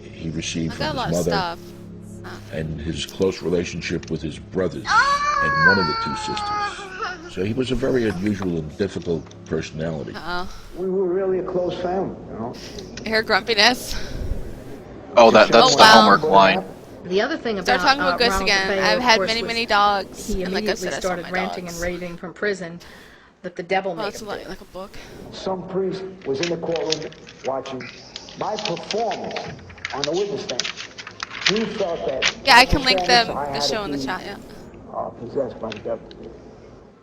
he received I got from a lot his of mother stuff. and his close relationship with his brothers and one of the two sisters. So he was a very unusual and difficult personality. We were really a close family, you know. Hair grumpiness. Oh, that's the homework line. The other thing Start about talking about Gus Ronald again. DeFeo, I've of had course, many, was many dogs. He And like I immediately said, I saw started my ranting dogs. and raving from prison that the devil made it's him like, do. like a book. Some priest was in the courtroom watching my performance on the witness stand. He felt that. Yeah, I can link them, I the had show to in the be, chat, yeah. Possessed by the devil.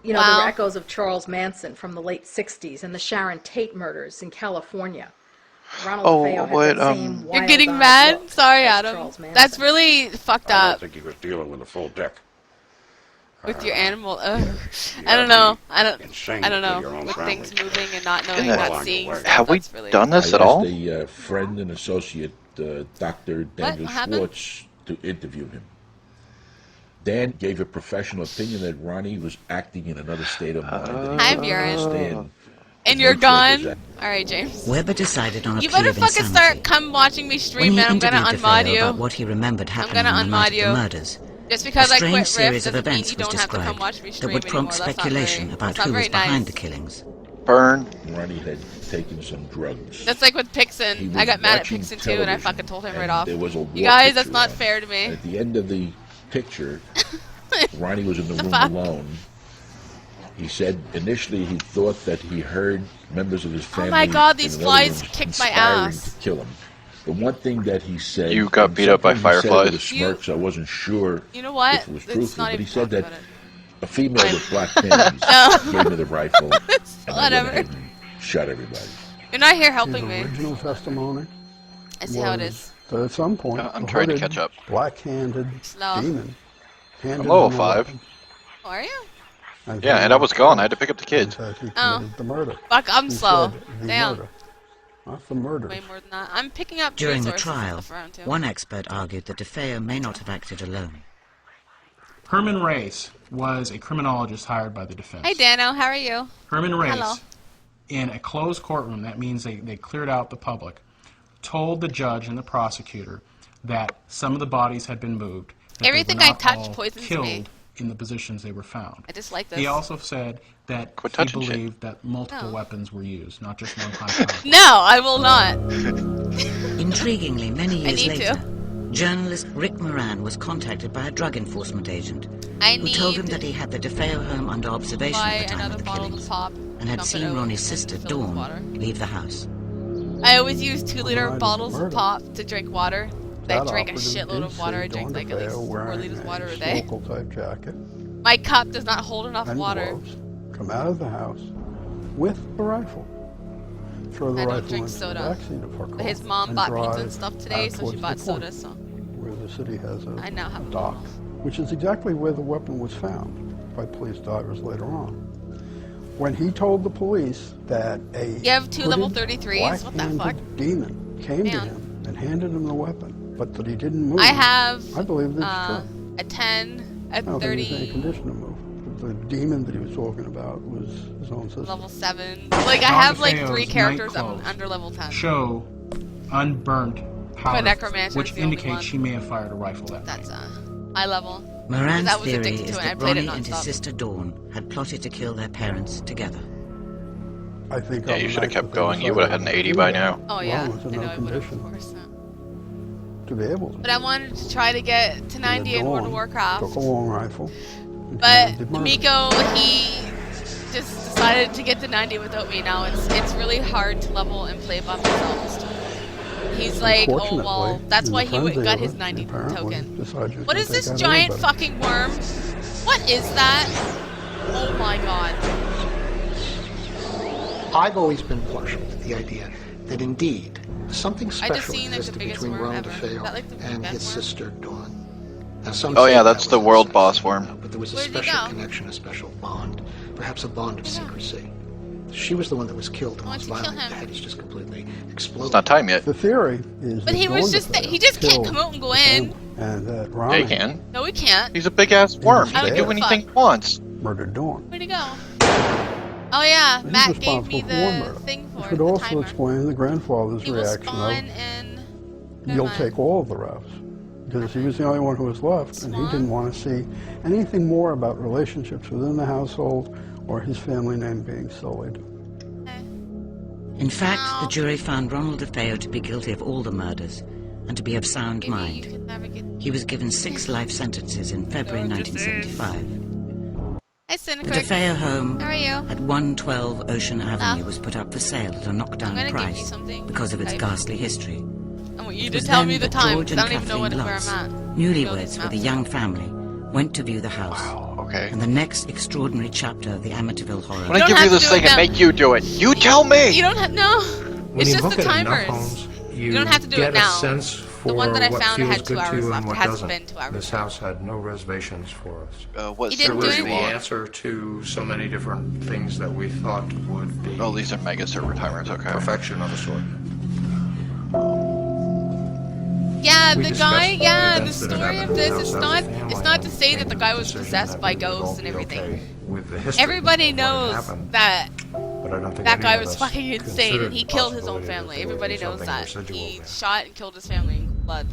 You know, there were echoes of Charles Manson from the late 60s and the Sharon Tate murders in California. Ronald DeFeo had that same You're wild-eyed getting mad? look Sorry, as Adam. Charles Manson. That's really fucked I up. don't think he was dealing with a full deck. With your animal, I don't know. I don't know. your own With family. things moving and not knowing, Yeah. not seeing stuff. Have we that's really done this I at all? asked a friend and associate, Dr. Daniel What happened? Schwartz, to interview him. Dan gave a professional opinion that Ronnie was acting in another state of mind. that he Hi, didn't Buren. understand. And you're gone? Alright, James. Weber decided on a You plea better of fucking insanity. start come watching me When stream, he man. I'm gonna interviewed unmod DeFeo about you. what he remembered I'm happening gonna on the night unmod of the you. murders. Just because a I strange quit series Rift of doesn't mean events you was don't have to come described watch me that stream would anymore. prompt That's not speculation very, about that's not who was very behind nice. the killings. Burn. Ronnie had taken some drugs. That's like with He Pixon. was I got mad at watching Pixon too, and I television, fucking told him right and off. there was a You war guys, that's picture not on. fair to me. At the end of the picture, Ronnie was in the room fuck? alone. He said initially he thought that he heard members of his family. my God, these in another flies room kicked my conspiring ass. to kill him. The one thing that he said, You got and beat up by something he said fireflies. with a smirk, so I wasn't sure You know what? if it was Let's truthful, not but he even said talk that about it. a female with black panties No. gave me the rifle and I went Whatever. ahead and shot everybody. You're not here His helping me. original testimony I see how it was is. that at some point, I'm a trying to hooded, catch up. black-handed Slow. demon handed I'm level him a 5. weapon, Oh, are you? Yeah, and I was gone. I had to pick up the kids. in fact, he Oh. committed the murder. Fuck, I'm He slow. said the Damn. murder, not the murder. Way more than that. I'm picking up During the resources and trial, stuff around too. one expert argued that DeFeo may not have acted alone. Herman Race was a criminologist hired by the defense. Hey, Dano, how are you? Herman Race, Hello. in a closed courtroom, that means they cleared out the public, told the judge and the prosecutor that some of the bodies had been moved. That Everything they were I not touch all poisons killed me. in the positions they were found. I dislike this. He also said that Quit he touching shit. believed that multiple No. weapons were used, not just one high power. No, I will not. Intriguingly, many I years need later, to. journalist Rick Moran was contacted by a drug enforcement agent I who told him need that he had the DeFeo home under observation buy at the time another of the bottle killings of pop. and had dump it seen over, Ronnie's and then sister, fill it with water. Dawn, leave the house. I always use 2-liter Right, bottles of murder. pop to drink water. I That drink a operative shitload did of water. I see drink Dawn like at least DeFeo 4 wearing liters of water a a day. snorkel-type jacket My cup does not hold enough and water. gloves, come out of the house with the rifle. Throw the I don't rifle drink into soda. the backseat of her car. But his mom and bought pizza drive and stuff today, out so she towards bought the soda, point so where the city has I now have a a dock, which is exactly where the weapon was found by police divers later on. When he told the police that a You have 2 level hooded, 33s? What the fuck? black-handed demon came to Man. him and handed him the weapon, but that he didn't move. I have I believe that's true. a 10, a I don't think he was in any 30, condition to move. The demon that he was talking about was his own sister. level 7. Like, I John have like DeFeo's 3 characters nightclothes under level 10. show unburnt powder, necromancer which is the only indicates one. she may have fired a rifle that That's night. high level. Moran's I was theory addicted to is it and I that played it Ronnie and his nonstop. sister Dawn had plotted to kill their parents together. I think Yeah, on you the should have night kept that they going. You would have had an decided 80 to by do that, now. Oh yeah, Ron was in I know no I would have, of condition course. to be able to. But I wanted to try to get to 90 in World of Dawn Warcraft. Took a long rifle. and But committed murder. Miko, he just decided to get to 90 without me now. It's really hard to level and play buff himself. He's like, oh well, that's why he went and got his 90 token. What is this giant fucking worm? What is that? Oh my god. I've always been partial to the idea that indeed something special existed between Ronald DeFeo and his sister Dawn. Now, oh yeah, that's the world boss worm. But there was a special connection, a special bond, perhaps a bond of secrecy. She was the one that was killed and was violent. The head is just completely exploded. It's not time yet. The theory is. But he was just he just can't come out and go in. And yeah, he can. No, he can't. He's a big ass worm. He can do anything he wants. Murdered Dawn. Where'd he go? Oh yeah, Matt gave me the thing for it. This would also explain the grandfather's reaction of, "You'll take all of the refs," because he was the only one who was left, and he didn't want to see anything more about relationships within the household or his family name being sullied. In fact, the jury found Ronald DeFeo to be guilty of all the murders and to be of sound mind. He was given 6 life sentences in February 1975. The DeFeo home at 112 Ocean Avenue was put up for sale at a knockdown price because of its ghastly history. I want you to tell me the time, because I don't even know where I'm at. Newlyweds with a young family went to view the house. Okay. And the next extraordinary chapter of the Amityville horror. When I give you this thing and make you do it, you tell me! You don't have, no. It's just the timers. You don't have to do it now. The one that I found had 2 hours left. It hasn't been 2 hours. This house had no reservations for us. What he didn't do was anything. The answer to so many different things that we thought would be. Oh, these are mega server timers, okay. Perfection of a sort. Yeah, the guy, yeah, the story of this, it's not to say that the guy was possessed by ghosts and everything. Everybody knows that that guy was fucking insane and he killed his own family. Everybody knows that. He shot and killed his family in blood.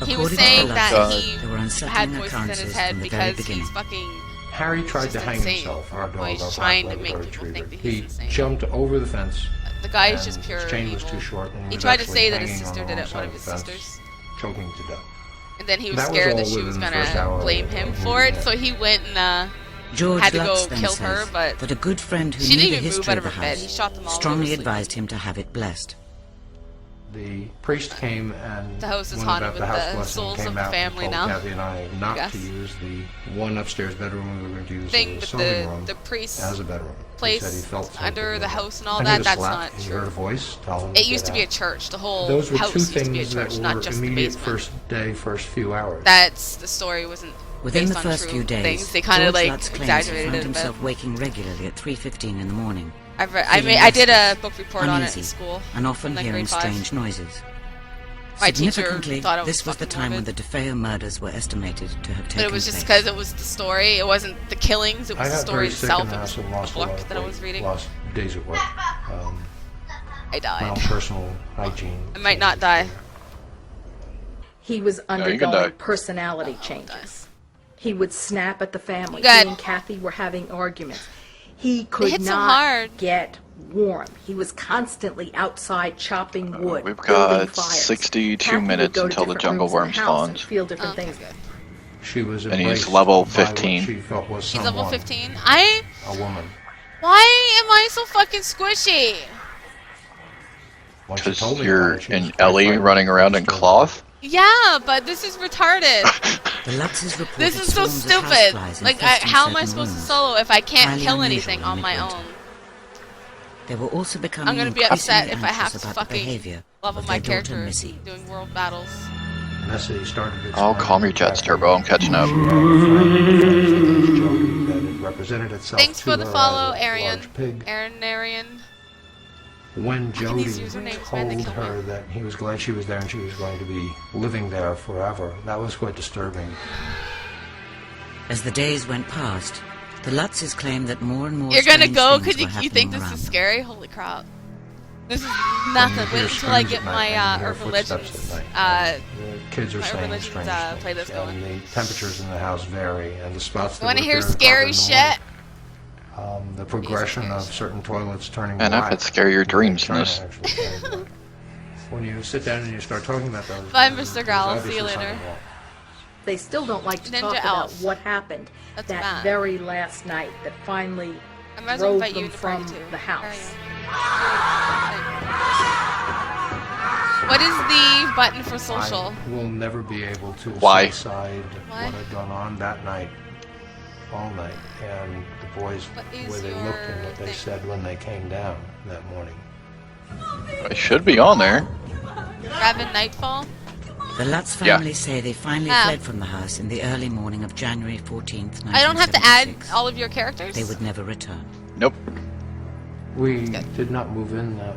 He was saying that he had voices in his head because he's fucking Harry tried to hang himself. Our dog, he's trying to make people think that he's insane. He jumped over the fence. The guy is just pure his chain evil. was too short. And he tried to say that his sister did it, one of his sisters. Choking to death. And then he was scared that she was gonna blame him for it, so he went and had to go kill her, but that a good friend who she knew didn't the even move history out of of the her bed. house He shot them all. strongly advised him to have it blessed. The priest came and the house is when haunted about with the house the blessing souls came of the out family and now. told Kathy and I not to use the one upstairs bedroom. We were going to use Thing the with sewing room the priest as a bedroom. place under the house and all and that. That's not he true. heard a voice tell him It to used to get be a out. church. The whole Those were house two used to be a things church, that not were just the immediate basement. first day, first few hours. That's the story wasn't Within based the on first true few days, things. They kind of George like Lutz claims he exaggerated found it a bit. himself waking regularly at 3:15 in the morning. I did a book report on it uneasy, in school. and often in, like, hearing grade 5. strange noises. My teacher Significantly, thought it was this was the fucking time when morbid. the DeFeo murders were estimated to have taken place. But it was just because it was the story. It wasn't the killings. It was I the got story very sick itself. in It the was house and the lost a lot book of that I weight, was reading. lost days at work. I died. Well, personal hygiene. I might not die. He was you can undergoing die. personality changes. He would snap at the family. Good. He and Kathy were having arguments. He could hit so not hard. get warm. He was constantly outside chopping wood, We've building got fires. 62 Kathy would minutes go to until the different jungle rooms in worm the house and spawns. feel different things. She was And he's embraced level by what 15. she felt was He's level someone, 15. a woman. Why am I so fucking squishy? When she Because told me you're about it, she was an quite Ellie frightened. running around in cloth? Yeah, but this is retarded. The Lutzes reported This is so swarms of stupid. houseflies Like, infesting how am I certain supposed to rooms. solo if I can't Highly kill unusual anything in on my midwinter. own? They were also becoming I'm gonna be upset if increasingly I have anxious to about the fucking behavior level of my their daughter, character Missy. doing world battles. Messy started its Oh, calm your jets, Turbo. I'm catching up. Thanks for the follow, Arian. Arian. When Jody these usernames, man, they told kill her me. that he was glad she was there and she was going to be living there forever, that was quite disturbing. As the days went past, the Lutzes claimed that more and more You're gonna strange go things because were you happening think this around is them. scary? Holy crap. This is nothing. Wait until I get my Urban Legends, The kids are my saying Urban strange Legends things, playlist going. and the temperatures in the house vary, and the spots that You wanna would hear appear in the scary carpet in the shit? morning, the progression of certain toilets turning Man, I've black. had scarier dreams than China, this. actually, when you sit down and you start talking about those, Bye, Mr. there's Growl. See you obviously later. something wrong. They still don't like to talk about what happened that very last night that finally drove them from the house. What is the button for social? I will never be able to Why? set aside what had gone on that night, all night, and the boys, the way they looked and what they said when they came down that morning. It should be on there. Raven Nightfall? The Lutz family say they finally fled from the house in the early morning of January 14th, 1976. I don't have to add all of your characters? They would never return. Nope. We did not move in that.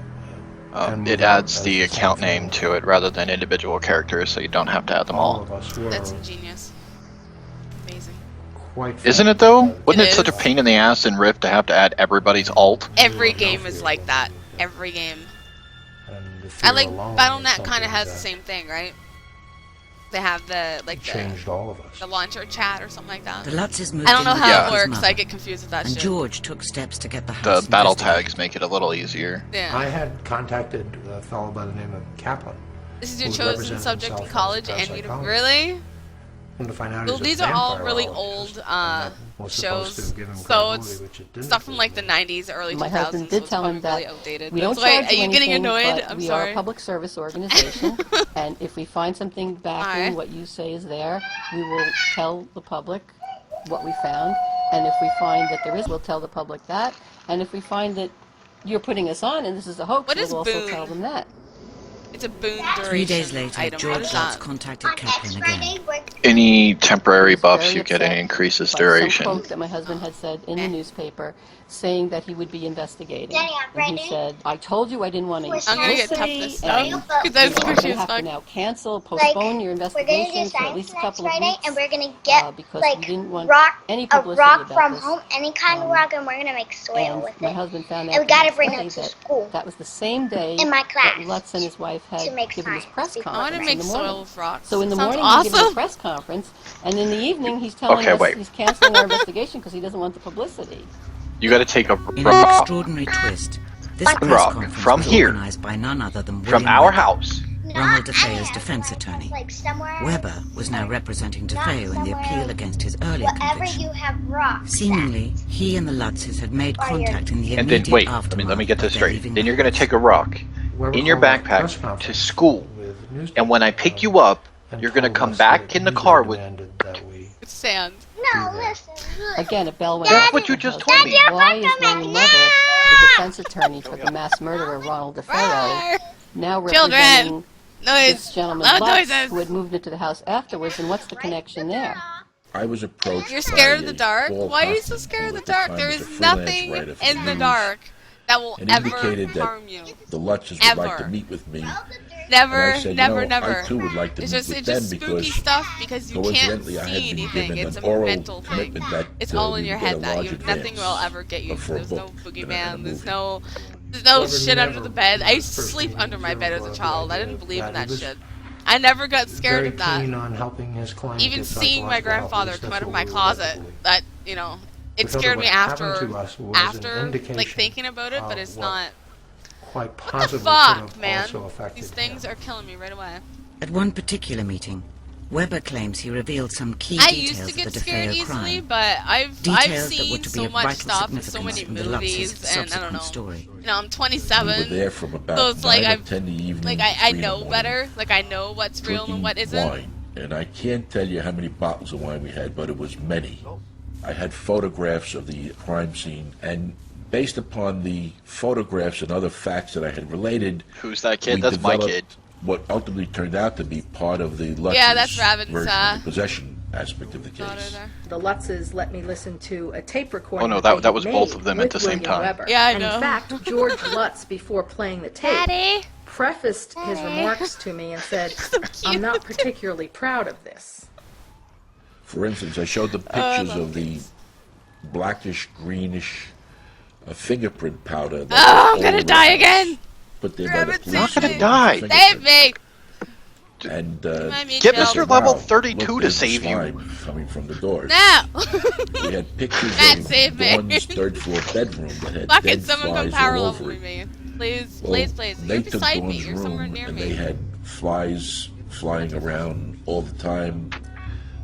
It adds the account name to it rather than individual characters, so you don't have to add them all. That's ingenious. Amazing. Isn't it though? Wouldn't it such a pain in the ass in Rift to have to add everybody's alt? Every game is like that. Every game. I like Battle.net kind of has the same thing, right? They have the changed all of us. The launcher chat or something like that. The Lutzes moved I don't know how it with his works. mother, I get confused with that and shit. George took steps to get the house The battle investigated. tags make it a little easier. Yeah. I had contacted a fellow by the name of Kaplan. This is your who chosen represented subject in himself college, as a and you psychologist. really? Come to find out Well, he's a these are all vampirologist, really old was supposed shows, to give him so credibility, it's which it didn't. stuff from like the 90s, early 2000s. My husband did so tell him it's probably that really outdated. we don't That's why- charge Are you getting anything, annoyed? but I'm we sorry. are a public service organization, and if we find something backing Alright. what you say is there, we will tell the public what we found, and if we find that there is, we'll tell the public that, and if we find that you're putting us on and this is a hoax, What is we'll also boon? tell them that. It's a boon duration 3 days later, item. What George is Lutz that? contacted Kaplan again. Any temporary buffs Very you get, it upset increases by duration. Some quote that my husband had said in the newspaper, saying that he would be investigating. And he said, "I told you I didn't want to use I'm gonna get publicity, tough this stuff, and 'cause that's you're what gonna she's have to like. now cancel, postpone your investigation for at least a couple of weeks, and we're gonna get because we didn't want any a publicity rock about from this." home, any kind of rock, and we're gonna make soil And with my it. husband found out And we the gotta next bring day it to that school. that was the same day In my that class Lutz and his wife had to make given his science. press I conference. wanna in make the soil morning. with rocks. So in the Sounds morning he gives a awesome. press conference, and in the evening he's telling Okay, us wait. he's canceling our investigation because he doesn't want the publicity. You gotta take a In an rock extraordinary twist, this press rock conference from was here, organized by none other than from William our Weber, house. Ronald DeFeo's defense attorney. Like somewhere. Weber was now representing DeFeo in the appeal against his earlier Wherever conviction. you have rocks. Seemingly, he and the Lutzes had made Or your- contact in the And immediate then wait, aftermath. let me get this of their straight. leaving Then the you're gonna house. take a rock in your backpack to school, and when I pick you up, you're gonna come back in the car with. It's sand. No, listen. Again, a bell went That's off. what you My just husband, told me. Why is William Weber, the defense attorney for the mass murderer Ronald DeFeo, now Children! representing Noise! this gentleman Loud Lutz, noises! who had moved into the house afterwards, and what's the connection there? I was approached. You're scared of by the a dark? Paul Why are you so Hoffman, scared of who the at the dark? time There was a is freelance nothing writer for in the news, dark that will and ever indicated that harm you. the Lutzes would like to Ever. meet with me. Never, And I said, never, you know, never. I too would like to It's meet just, with it's them just spooky because stuff because you can't coincidentally I had see been anything. given It's an a oral mental thing. commitment that It's all in we your would get head a that large nothing will advance ever get you. for a There's no book and a boogeyman. There's movie. no shit under the bed. I used to sleep under my bed as a child. I didn't believe in that shit. I never got scared Very of that. keen on helping his client Even get seeing my psychological help, grandfather at least come that's out of what my we were closet, led to believe. that, you know, it Because scared what me happened to us was after, an like indication thinking about it, but it's of what not. Quite What the possibly could fuck, have man? also affected These things are killing me right away. At one particular meeting, Weber claims he revealed some key I details used to get of the scared DeFeo easily, crime. but I've Details that were seen to be so of much vital stuff and so significance many from the Lutzes' movies, and I don't subsequent know. story. You know, I'm 27, We were there from about so it's like 9 or I've 10 in the evening like to I 3 in the know morning, better. Like I know what's real and drinking what isn't. wine. And I can't tell you how many bottles of wine we had, but it was many. I had photographs of the crime scene, and based upon the photographs and other facts that I had related, Who's that kid? we That's my developed kid. what ultimately turned out to be part of the Lutz's Yeah, that's Raven's, version of the possession aspect of the case. The Lutzes let me listen to a tape recording. Oh, no, they that was had both made of them at with the same William time. Weber. Yeah, I and know. in fact, George Lutz, before playing the tape, prefaced his remarks to me and said, "I'm not particularly proud of this." For instance, I showed them pictures of the blackish, greenish fingerprint powder. That Oh, I'm all gonna the die residents again! Put there by the police. Not gonna using die. Save me! And Get Mr. Level 32 to save you. Coming from the doors. No! We had pictures Matt, of save me. Dawn's third floor bedroom that had Fuck dead it, someone come flies power all level over it. me. Please, Well, please, please. they You're took beside me. Dawn's You're somewhere room, near and me. they had flies flying around all the time.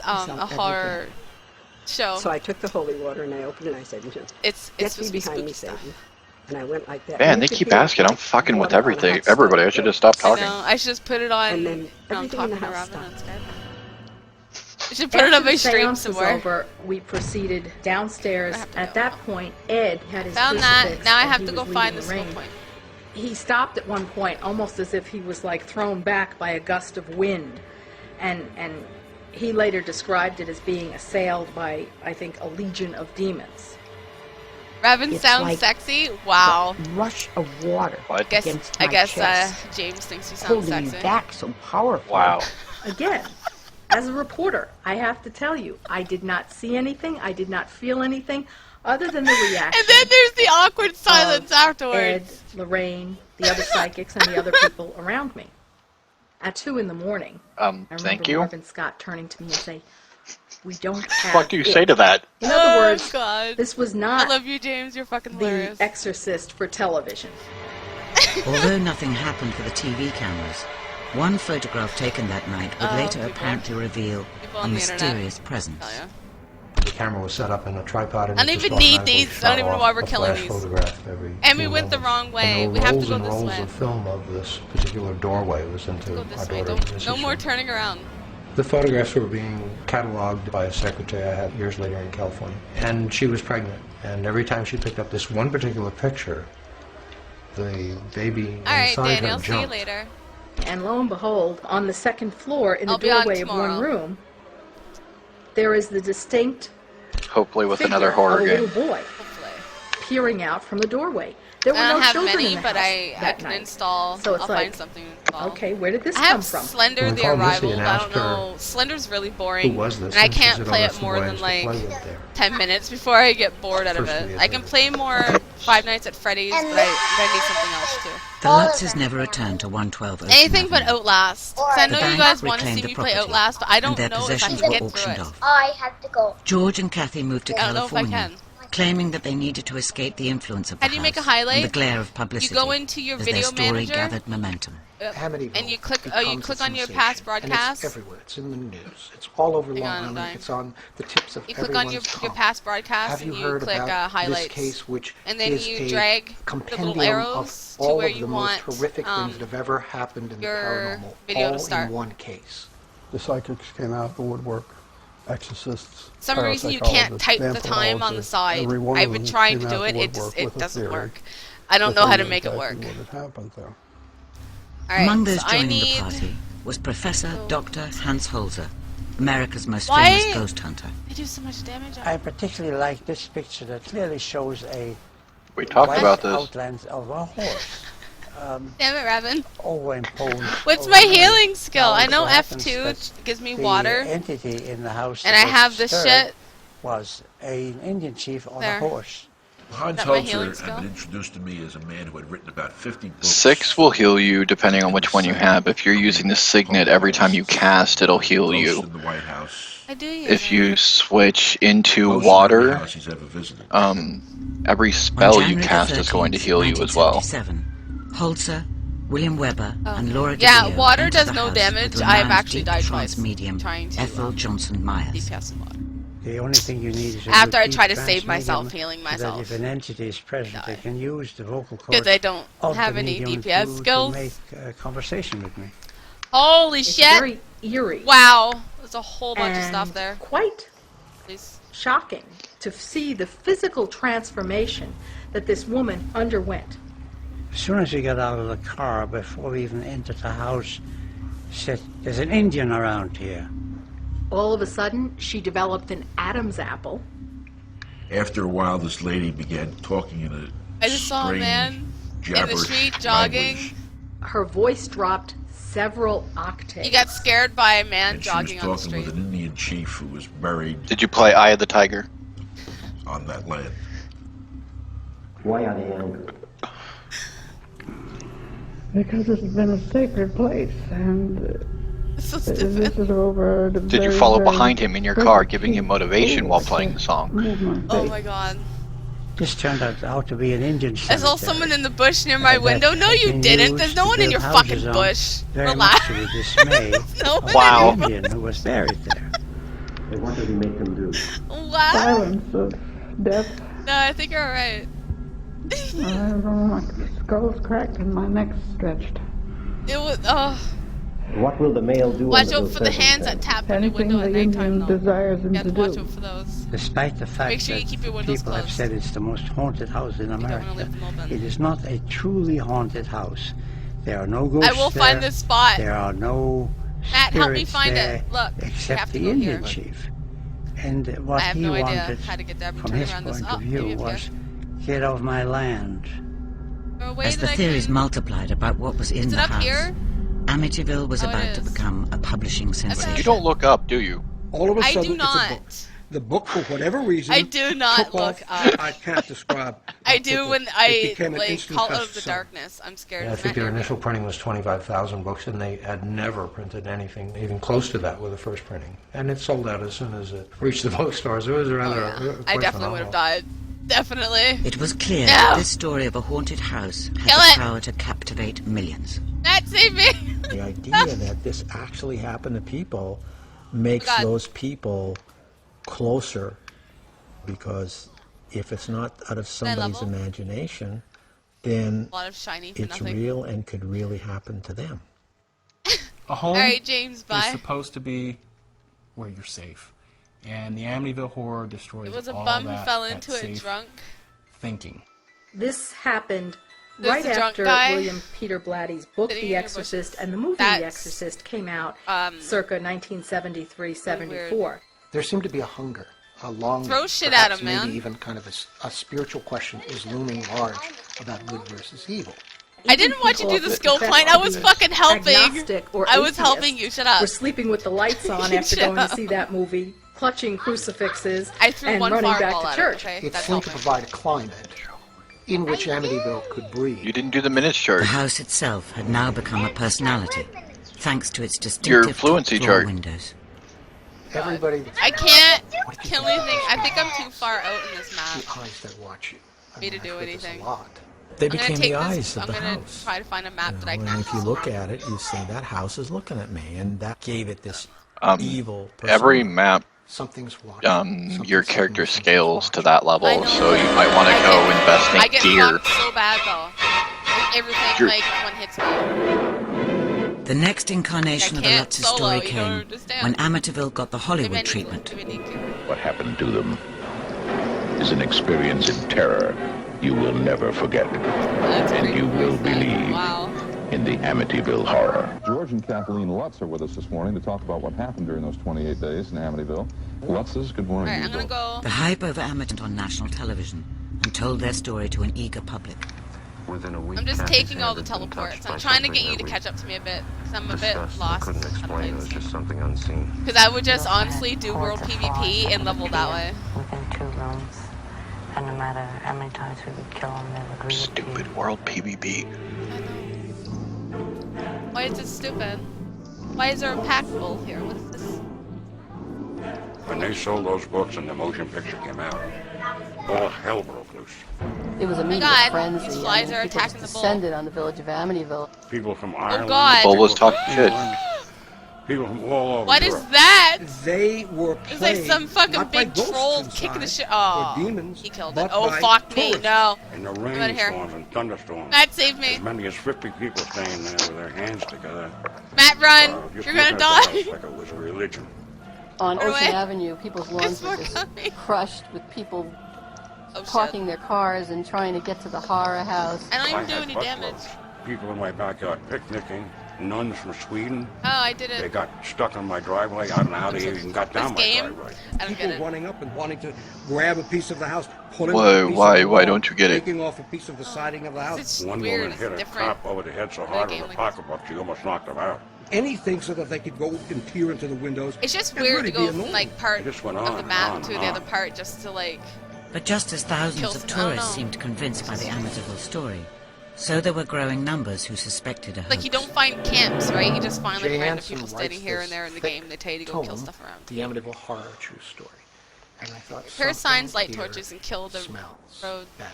a horror show. So I took the holy water and I opened it and I said, it's get thee behind me, Satan. And I went like that. Man, they keep asking. I'm fucking with everything. Everybody, I should just stop talking. I know. I should just put it on. And then everything in the talking to house Robin on stopped. Skype. I should put it on my stream seance was somewhere. over, we proceeded downstairs. At that point, Ed had his Found that. crucifix Now I and have he to was go find reading the the skill ring. point. He stopped at one point, almost as if he was like thrown back by a gust of wind, and he later described it as being assailed by, I think, a legion of demons. Raven It's sounds like sexy. Wow. the rush of water against I my guess chest, James thinks you sound holding sexy. me back so powerfully. Wow. Again, as a reporter, I have to tell you, I did not see anything. I did not feel anything other than the reaction. And then there's the awkward silence Ed, afterwards. Lorraine, the other psychics, and the other people around me. At 2 in the morning, I remember thank you. Marvin Scott turning to me and say, "We don't have What do you it." say to that? In other words, God. this was not I love you, James. You're fucking The hilarious. Exorcist for television. Although nothing happened for the TV cameras, one photograph taken that night would later apparently reveal a mysterious presence. Oh, yeah. The camera was set up in a tripod, and I don't it just even need automatically these. I don't shot even know off why we're a killing flash these. photograph every And we few went the moments. wrong way. And We there have were to go rolls this and rolls way. of film of this particular doorway. It was into Go our this way. daughter. No more turning around. The photographs were being cataloged by a secretary I had years later in California. And she was pregnant. And every time she picked up this one particular picture, the baby Alright, inside Danny, her I'll see you jumped. later. And lo and behold, on the second floor, in the I'll be on doorway of tomorrow. one room, there is the distinct Hopefully with figure another horror of a game. little boy peering out from the doorway. There were I don't no have children many, in the but house I that can night. install. So it's I'll like, find something to install. okay, where did this I come have from? Slender Well, we the called Missy Arrival, and but I asked don't her know. Slender's really boring. Who was this? And I And she can't said, play "Oh, it that's the more boy I than used to like play with there." 10 minutes before I get bored out of First it. we I can play more Five Nights at Freddy's, but I need something else too. The Lutzes never returned to 112 Ocean Anything but Avenue. Outlast. 'Cause I know The you bank guys want to reclaimed see the me play property, Outlast, but I and don't their know if I possessions can were get through auctioned it. off. I have to go. George and Kathy moved to I don't know if I California, claiming that they needed to escape the influence of the How do you make a house highlight? and the glare of publicity You go into your as video their story manager, gathered momentum. and you click. becomes You click a on your sensation. past And broadcast. it's everywhere. It's in the news. It's all over Hang Long on, I'm Island. dying. It's on the tips of You click on your everyone's tongue. past broadcast Have and you you heard click about highlights. this case, which And then is you a drag the compendium little arrows of to all where of you the want most horrific things that have ever happened in the your paranormal, video all to start. in one case. The psychics came out the woodwork, exorcists. For some reason you can't type the time on the side. I've been trying to do it. It doesn't work. I don't know how to make it work. What had happened there. Alright, Among those so I joining need. the party was Professor Dr. Hans Holzer, America's most Why- famous ghost hunter. They do so much damage. I particularly like this picture that clearly shows a We talked white about this. outlines of a horse. Damn it, Raven. Overimposed. What's my over healing skill? Now, I it know so happens F2 that gives me the water. entity in the house And that I was have this disturbed shit. was an Indian chief on There. a horse. Hans Is that my healing Helzer skill? had been introduced to me as a man who had written about 50 books. 6 will heal you depending on which one you have. If you're using the signet, every time you cast, it'll heal Ghosts you. in the White House. I do use If you switch into Most of every water, house he's ever visited. every On spell you January cast the is going to 13th, heal you as well. 1977, Holzer, William Weber, and Laura Yeah, DeVio water entered does the no house damage. with I've renowned actually deep died trance twice medium trying to Ethel Johnson Myers. DPS in water. The only thing you need is a After I good try to deep save trance myself, medium healing so myself. that if an entity is present, they can use the vocal cords Because I don't of have the any medium DPS to skills. make conversation with me. Holy It's shit! very eerie. Wow, there's a whole bunch of and stuff there. Quite Please. shocking to see the physical transformation that this woman underwent. As soon as we got out of the car, before we even entered the house, she said, "There's an Indian around here." All of a sudden, she developed an Adam's apple. After a while, this lady began talking in a I just saw a strange, man in the jabberish street jogging. language. Her voice dropped several octaves. He got scared by a man And jogging she was on the talking street. with an Indian chief who was buried Did you play Eye of the Tiger? on that land. Why are they angry? Because it's been a sacred place, and So this is over the Did you very, follow very behind him in your car, giving him motivation while playing the song? movement. Oh my god. This turned out to be an Indian I cemetery. saw someone in the bush near my that window. No, had you been didn't. used There's no to one in build your houses fucking on, bush. Very Relax. much to the dismay No of one Wow. an Indian who was buried there. And what did he make them do? What? Silence of death. No, I think you're alright. I don't know, my skull's cracked and my neck's stretched. It was. Oh. What will the male do? Watch under out those for the hands that circumstances? tap on your Anything window at the nighttime, Indian though. desires him You have to to watch do. out for those. Despite the fact Make sure you that keep your windows people have closed. said it's the most haunted house in wanna America, leave them open. it is not a truly haunted house. There are no ghosts I will there. find this spot. There are no Matt, help me spirits find there it. Look, we have except to the go Indian here. chief. And what I have he no idea wanted, how to get there. I'm from turning his around this. point Oh, of maybe view, up was here. Get off my land. As the theories multiplied about what was in the house, Amityville was about to become a publishing sensation. You don't look up, do you? All of a sudden, I do not. it's a book. The book, for whatever reason, I do not look up. I can't describe. I do when I like call out of the darkness. I'm scared. Yeah, I think their initial printing was 25,000 books, and they had never printed anything even close to that with the first printing. And it sold out as soon as it reached the bookstores. It was rather. I definitely would have died. Definitely. It was clear that this story of a haunted house had the power to captivate millions. Matt, save me! The idea that this actually happened to people makes those people closer, because if it's not out of somebody's imagination, then it's real and could really happen to them. A home James, is supposed to be where you're safe. And the Amityville Horror destroys all that. It was a bum who fell into it drunk. Thinking. This happened There's right a drunk after guy William Peter Blatty's book, The Exorcist, and the movie The Exorcist came out circa 1973-74. There seemed to be a hunger, a longing. Throw shit at him, maybe man. even kind of a spiritual question is looming large about good versus evil. I didn't want you to do the skill point. I was fucking helping. I was helping you. Shut up. We're sleeping with the lights on after going to see that movie, clutching crucifixes, and one running back fireball to church. It seemed to provide a climate in which Amityville could breathe. You didn't do the minutes chart. The house itself had now become a personality, thanks to its distinctive Your fluency top-floor chart. windows. Everybody. I can't kill anything. I think I'm too far out in this map. The eyes that watch you. Me to do anything. They became the eyes of the I'm gonna house. try to find a map that I can. And if you look at it, you say that house is looking at me, and that gave it this evil persona. Every map, something's watching. your character scales to that level, so you might want to go invest in I get gear. fucked so bad though. Everything like one hits me. The next incarnation of the can't Lutz's solo, story you don't came understand. when Amityville got the Hollywood treatment. What happened to them is an experience in terror you will never forget, and you will believe in the Amityville horror. George and Kathleen Lutz are with us this morning to talk about what happened during those 28 days in Amityville. Lutzes, good morning. Alright, I'm gonna go. The hype over Amityville on national television and told their story to an eager public. Within a week, I'm just taking all the teleports. I'm trying to get you to catch up to me a bit, because I'm a bit lost. Couldn't explain. It was just something unseen. Because I would just honestly do world PvP and level that way. Within 2 rooms, and no matter how many times we would kill them, they would reappear. Stupid world PvP. Why is it stupid? Why is there a pack full here? What is this? When they sold those books and the motion picture came out, all hell broke loose. It was a media God, frenzy. these flies are People attacking the bull. descended on the village of Amityville. People from Ireland. God. Bull was talking shit. People from all over What is Europe. that? They were It's like some fucking not by big ghosts troll inside, kicking the shit. or Oh, demons, he killed it. but Oh, by fuck me. tourists. No. In the I'm out of here. rainstorms and thunderstorms. Matt, save me. As many as 50 people staying there with their hands together. Matt, run. Just You're gonna looking at the die. house like it was a religion. On Run Ocean away. Avenue, people's lawns were just crushed with people parking their cars and trying to get to the horror house. I don't even do had any bus damage. loads. People in my backyard picnicking. Nuns from Sweden. Oh, I did it. They got stuck on my driveway. I don't know how they even got down my game? driveway. I don't get People it. running up and wanting to grab a piece of the house, pulling Why- off a piece why- of the why wall, don't you get it? taking off a piece of the siding of the house. It's One weird. woman It's hit a different. cop over the head so hard with a pocketbook she almost knocked him out. Anything so that they could go and peer into the windows. It's just and weird really to go be from annoying. like part It just went of on the and map on to and the other on. part just to like. But just as thousands Kills of them. I don't tourists know. seemed convinced by the Amityville story, so there were growing numbers who suspected a hoax. Like you don't find camps, right? You just find like Jay random Anson people writes standing here this and there in the thick game. They tell you to go kill tome, stuff around. The Amityville horror true story. And I thought Pair of signs, something light here torches, and kill the smells road. bad.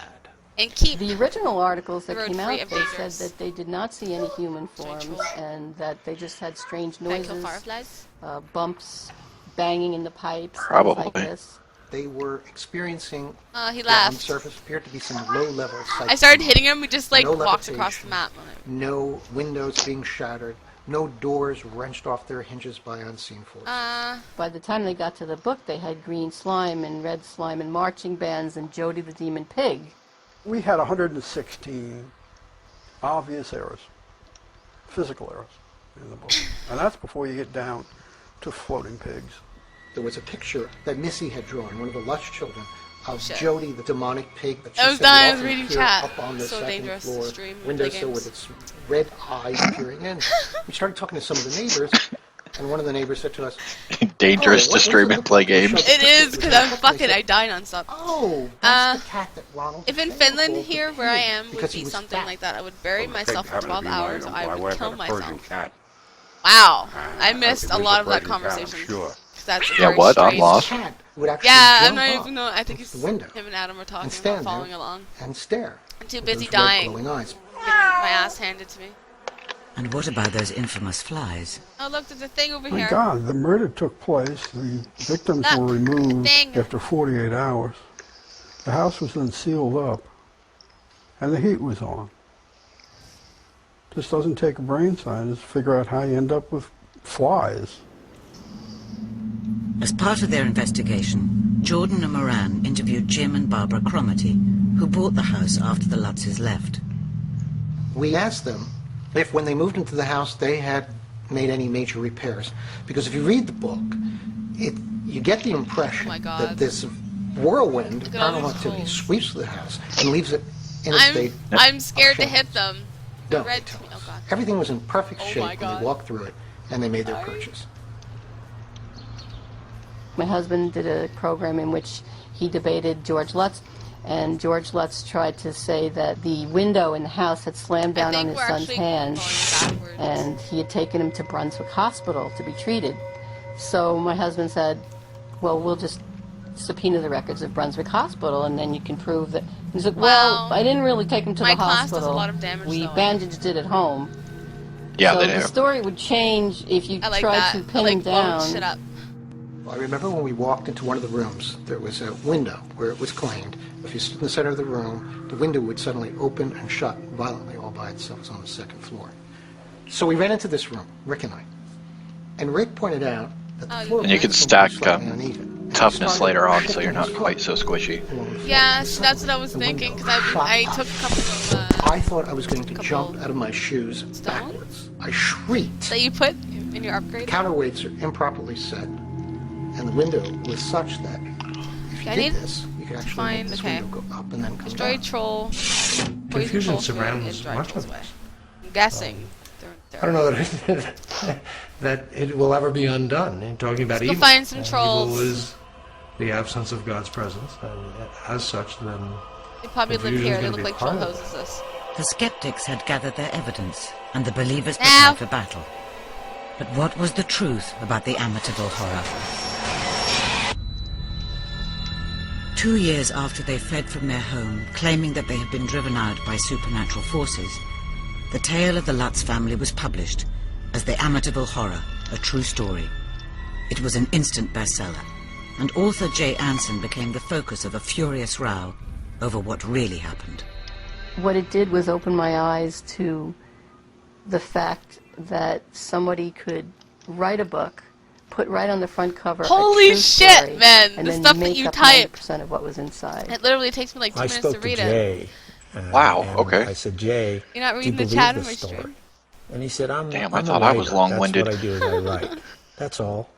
And keep The original articles that the road came free out, of they said dangers. that they did not see any human forms and that they just had strange Can I kill noises, fireflies? Bumps, banging in the pipes, things Probably. like this. They were experiencing He what on the laughed. surface appeared to be some low-level psychic I started phenomena. hitting him. We just like No walked across the levitation, map. No windows being shattered, no doors wrenched off their hinges by unseen forces. By the time they got to the book, they had green slime and red slime and marching bands and Jody the Demon Pig. We had 116 obvious errors, physical errors in the book. And that's before you get down to floating pigs. There was a picture that Missy had drawn, one of the Lush children, of Jody, the demonic pig. That I was said dying. I would was reading often chat. appear up on the So second dangerous floor to stream windowsill with its red eyes peering in. We started talking to some of the neighbors, and one of the neighbors said to us, Dangerous to stream and play games. It is, because I die nonstop. Oh, that's the cat that Ronald. If in Finland here, where I am, would be something like that, I would bury myself for 12 hours, I would kill myself. Wow, I missed a lot of that conversation. That's very what? strange. I'm lost. Yeah, I'm not even know. I think it's him and Adam are talking about stand following along. And stare. I'm too busy dying. Getting my ass handed to me. And what about those infamous flies? Oh look, there's a thing over My here. God, the murder took place. The victims were removed after 48 hours. The house was then sealed up, and the heat was on. This doesn't take a brain scientist to figure out how you end up with flies. As part of their investigation, Jordan and Moran interviewed Jim and Barbara Cromarty, who bought the house after the Lutzes left. We asked them if when they moved into the house they had made any major repairs. Because if you read the book, you get the impression that this whirlwind, paranormal activity, sweeps through the house and leaves it in a state I'm scared to hit them. No, Red to me. Oh god. everything was in perfect shape when they walked through it and they made their purchase. My husband did a program in which he debated George Lutz, and George Lutz tried to say that the window in the house had slammed down on his son's hand, and he had taken him to Brunswick Hospital to be treated. So my husband said, well, we'll just subpoena the records of Brunswick Hospital, and then you can prove that. He said, well, I didn't really take him to the class hospital. does a lot of damage, we though. bandaged it at home. Yeah, so they do. the story would change if you tried to pin him down. Shit up. I remember when we walked into one of the rooms, there was a window where it was claimed. If you stood in the center of the room, the window would suddenly open and shut violently all by itself. It was on the second floor. So we ran into this room, Rick and I. And Rick pointed out that the floor And you can was stack slightly uneven. toughness later on, so you're not quite so squishy. Yeah, so that's what I was thinking, because I took a couple of I thought I was going to jump out of my shoes backwards. I shrieked. that you put in your upgrade. Counterweights are improperly set, and the window was such that if you I did need this, you could actually make this window go up and then come Destroy down. troll. Confusion troll surrounds drive much trolls of away. this. I'm guessing. I don't know that that it will ever be undone. And talking about Let's go evil, find some trolls. Evil is the absence of God's presence, and as such, then They probably live confusion here. is They gonna look be like troll part of it. hoses. The skeptics had gathered their evidence, and the believers prepared for battle. But what was the truth about the Amityville horror? 2 years after they fled from their home, claiming that they had been driven out by supernatural forces, the tale of the Lutz family was published as The Amityville Horror, a True Story. It was an instant bestseller, and author Jay Anson became the focus of a furious row over what really happened. What it did was open my eyes to the fact that somebody could write a book, put right on the front cover Holy a true shit, story, man! and The then stuff that make you up type. 90% of what was inside. It literally takes me like 2 I minutes spoke to to read Jay. Wow, and okay. I said, Jay, You're not do reading you the believe chat in this my story? stream? And he said, I'm Damn, I'm I a thought I was writer. long-winded. That's what I do is I write. That's all.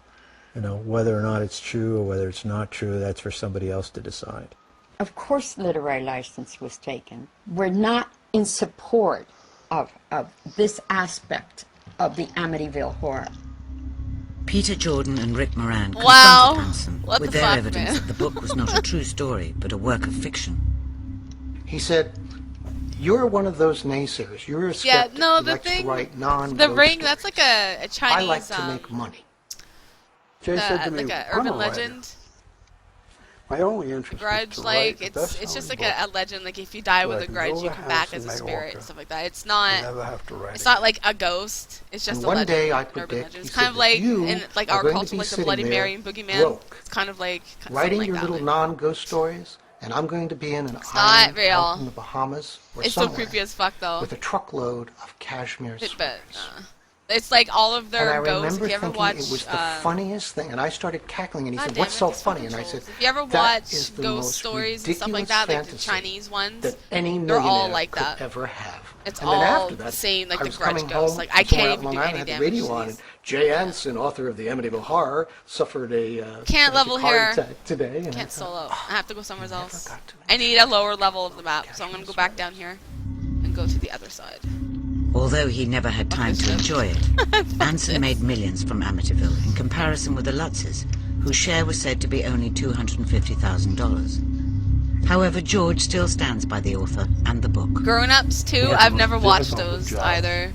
You know, whether or not it's true or whether it's not true, that's for somebody else to decide. Of course the literary license was taken. We're not in support of this aspect of the Amityville horror. Peter Jordan and Rick Moran Wow. confronted Anson What with the their fuck, evidence man? that the book was not a true story, but a work of fiction. He said, you're one of those naysayers. You're a Yeah, skeptic no, who the likes thing, to write non-ghost the ring, stories. that's like a Chinese, I like to make money. Jay said to me, like a I'm urban a writer. legend. My only interest is Grudge, to like, write a it's just best-selling like book a legend, like if you die so with I a can grudge, build you a come back house as a in spirit Mallorca and stuff like that. It's and not, never have to write it's again. not like a ghost, it's just And a one legend, day I an urban predict, legend. he It's kind said of that like, you in like are our going to culture, be like the sitting Bloody there Mary and Boogeyman. broke, It's kind of like something writing like your that. little Like, non-ghost stories, and I'm going to be in an not island real. out in the Bahamas or it's so somewhere creepy as fuck though. with a truckload of cashmere But, sweaters. it's like all of And their I ghosts. remember If you ever thinking watch, it was the funniest thing, and I started cackling, and he God said, damn what's it, so these funny? fucking And I trolls. said, if you ever that watch is the ghost most stories and stuff like ridiculous that, like the fantasy Chinese ones, that any they're all millionaire like could that. ever have. It's And then all after the that, same, like I the was grudge coming ghosts. home Like I from somewhere can't out even Long do Island, any had the damage radio to on, these. and Jay Anson, author of the Amityville Horror, suffered a can't level here today. And can't solo. I have to go somewhere else. I need a lower level of the map, so I'm gonna go back down here and go to the other side. Although he never had time to enjoy it, Anson made millions from Amityville in comparison with the Lutzes, whose share was said to be only $250,000. However, George still stands by the author and the book. Grown-ups too? I've never watched those either.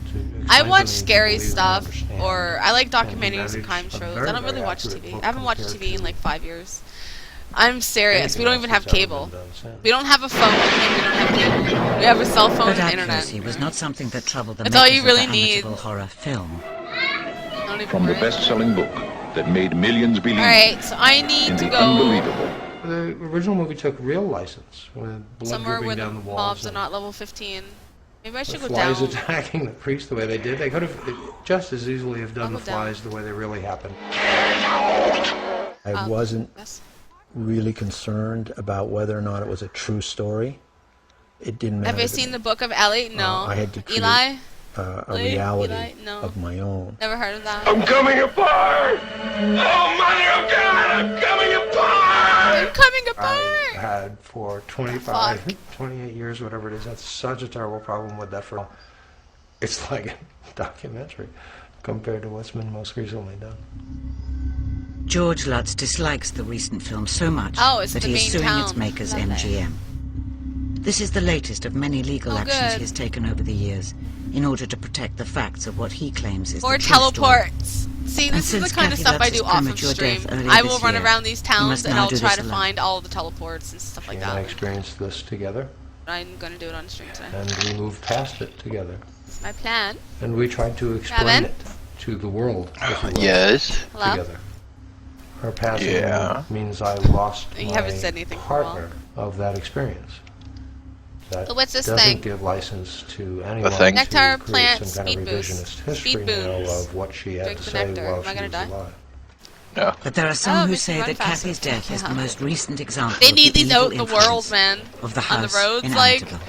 I watch scary stuff, or I like documentaries and crime shows. I don't really watch TV. I haven't watched TV in like 5 years. I'm serious. We don't even have cable. We don't have a phone. We don't have cable. We have a cell phone But and internet. accuracy was not something that troubled the That's all makers you really of the need. Amityville horror film. From the best-selling book that made millions believe Alright, so I need in to the go unbelievable. The original movie took real license, with blood somewhere dripping where the down the walls. mobs are and not level 15. Maybe I the should go flies down. attacking the priest the way they did. They could have just as easily have done I'll the go down. flies the way they really happened. I wasn't really concerned about whether or not it was a true story. It didn't matter. Have you to seen me. the Book of Ellie? No. I had to create Eli? a Eli? reality Eli? No. of my own. Never heard of that. I'm coming apart! Oh, Mother of God, I'm coming apart! I'm coming apart! I had for 25, 28 years, whatever it is. That's such a terrible problem with that film. It's like a documentary compared to what's been most recently done. George Lutz dislikes the recent film so much it's that the he is main suing town. its makers, Lovely. MGM. This is the latest of many legal actions good. he has taken over the years in order to protect the facts of what he claims is Or the true story. teleports. See, And this is the since kind of Kathy stuff I Lutz's do off of premature stream. death earlier I will this run year, around these he towns must and now I'll do try this to alone. find all the teleports and stuff like And I that. experienced this together, I'm gonna do it on stream today. and we moved past it together. It's my plan. And we tried to explain Gavin? it to the world, if you will, Yes. Hello? together. Her passing Yeah. means I lost You my haven't said anything for a while. partner of that experience. That So what's this doesn't thing? give license to anyone thing? to Nectar, create plant, some kind of speed boost. revisionist history Speed now boost. of what she had Drink to the say nectar. while Am I she gonna was die? alive. No. But there are Oh, some it who makes me say run that faster. Kathy's death is the Yeah. most recent example They of need the these evil out in the influence world, man. of the On the house roads, in like. Amityville.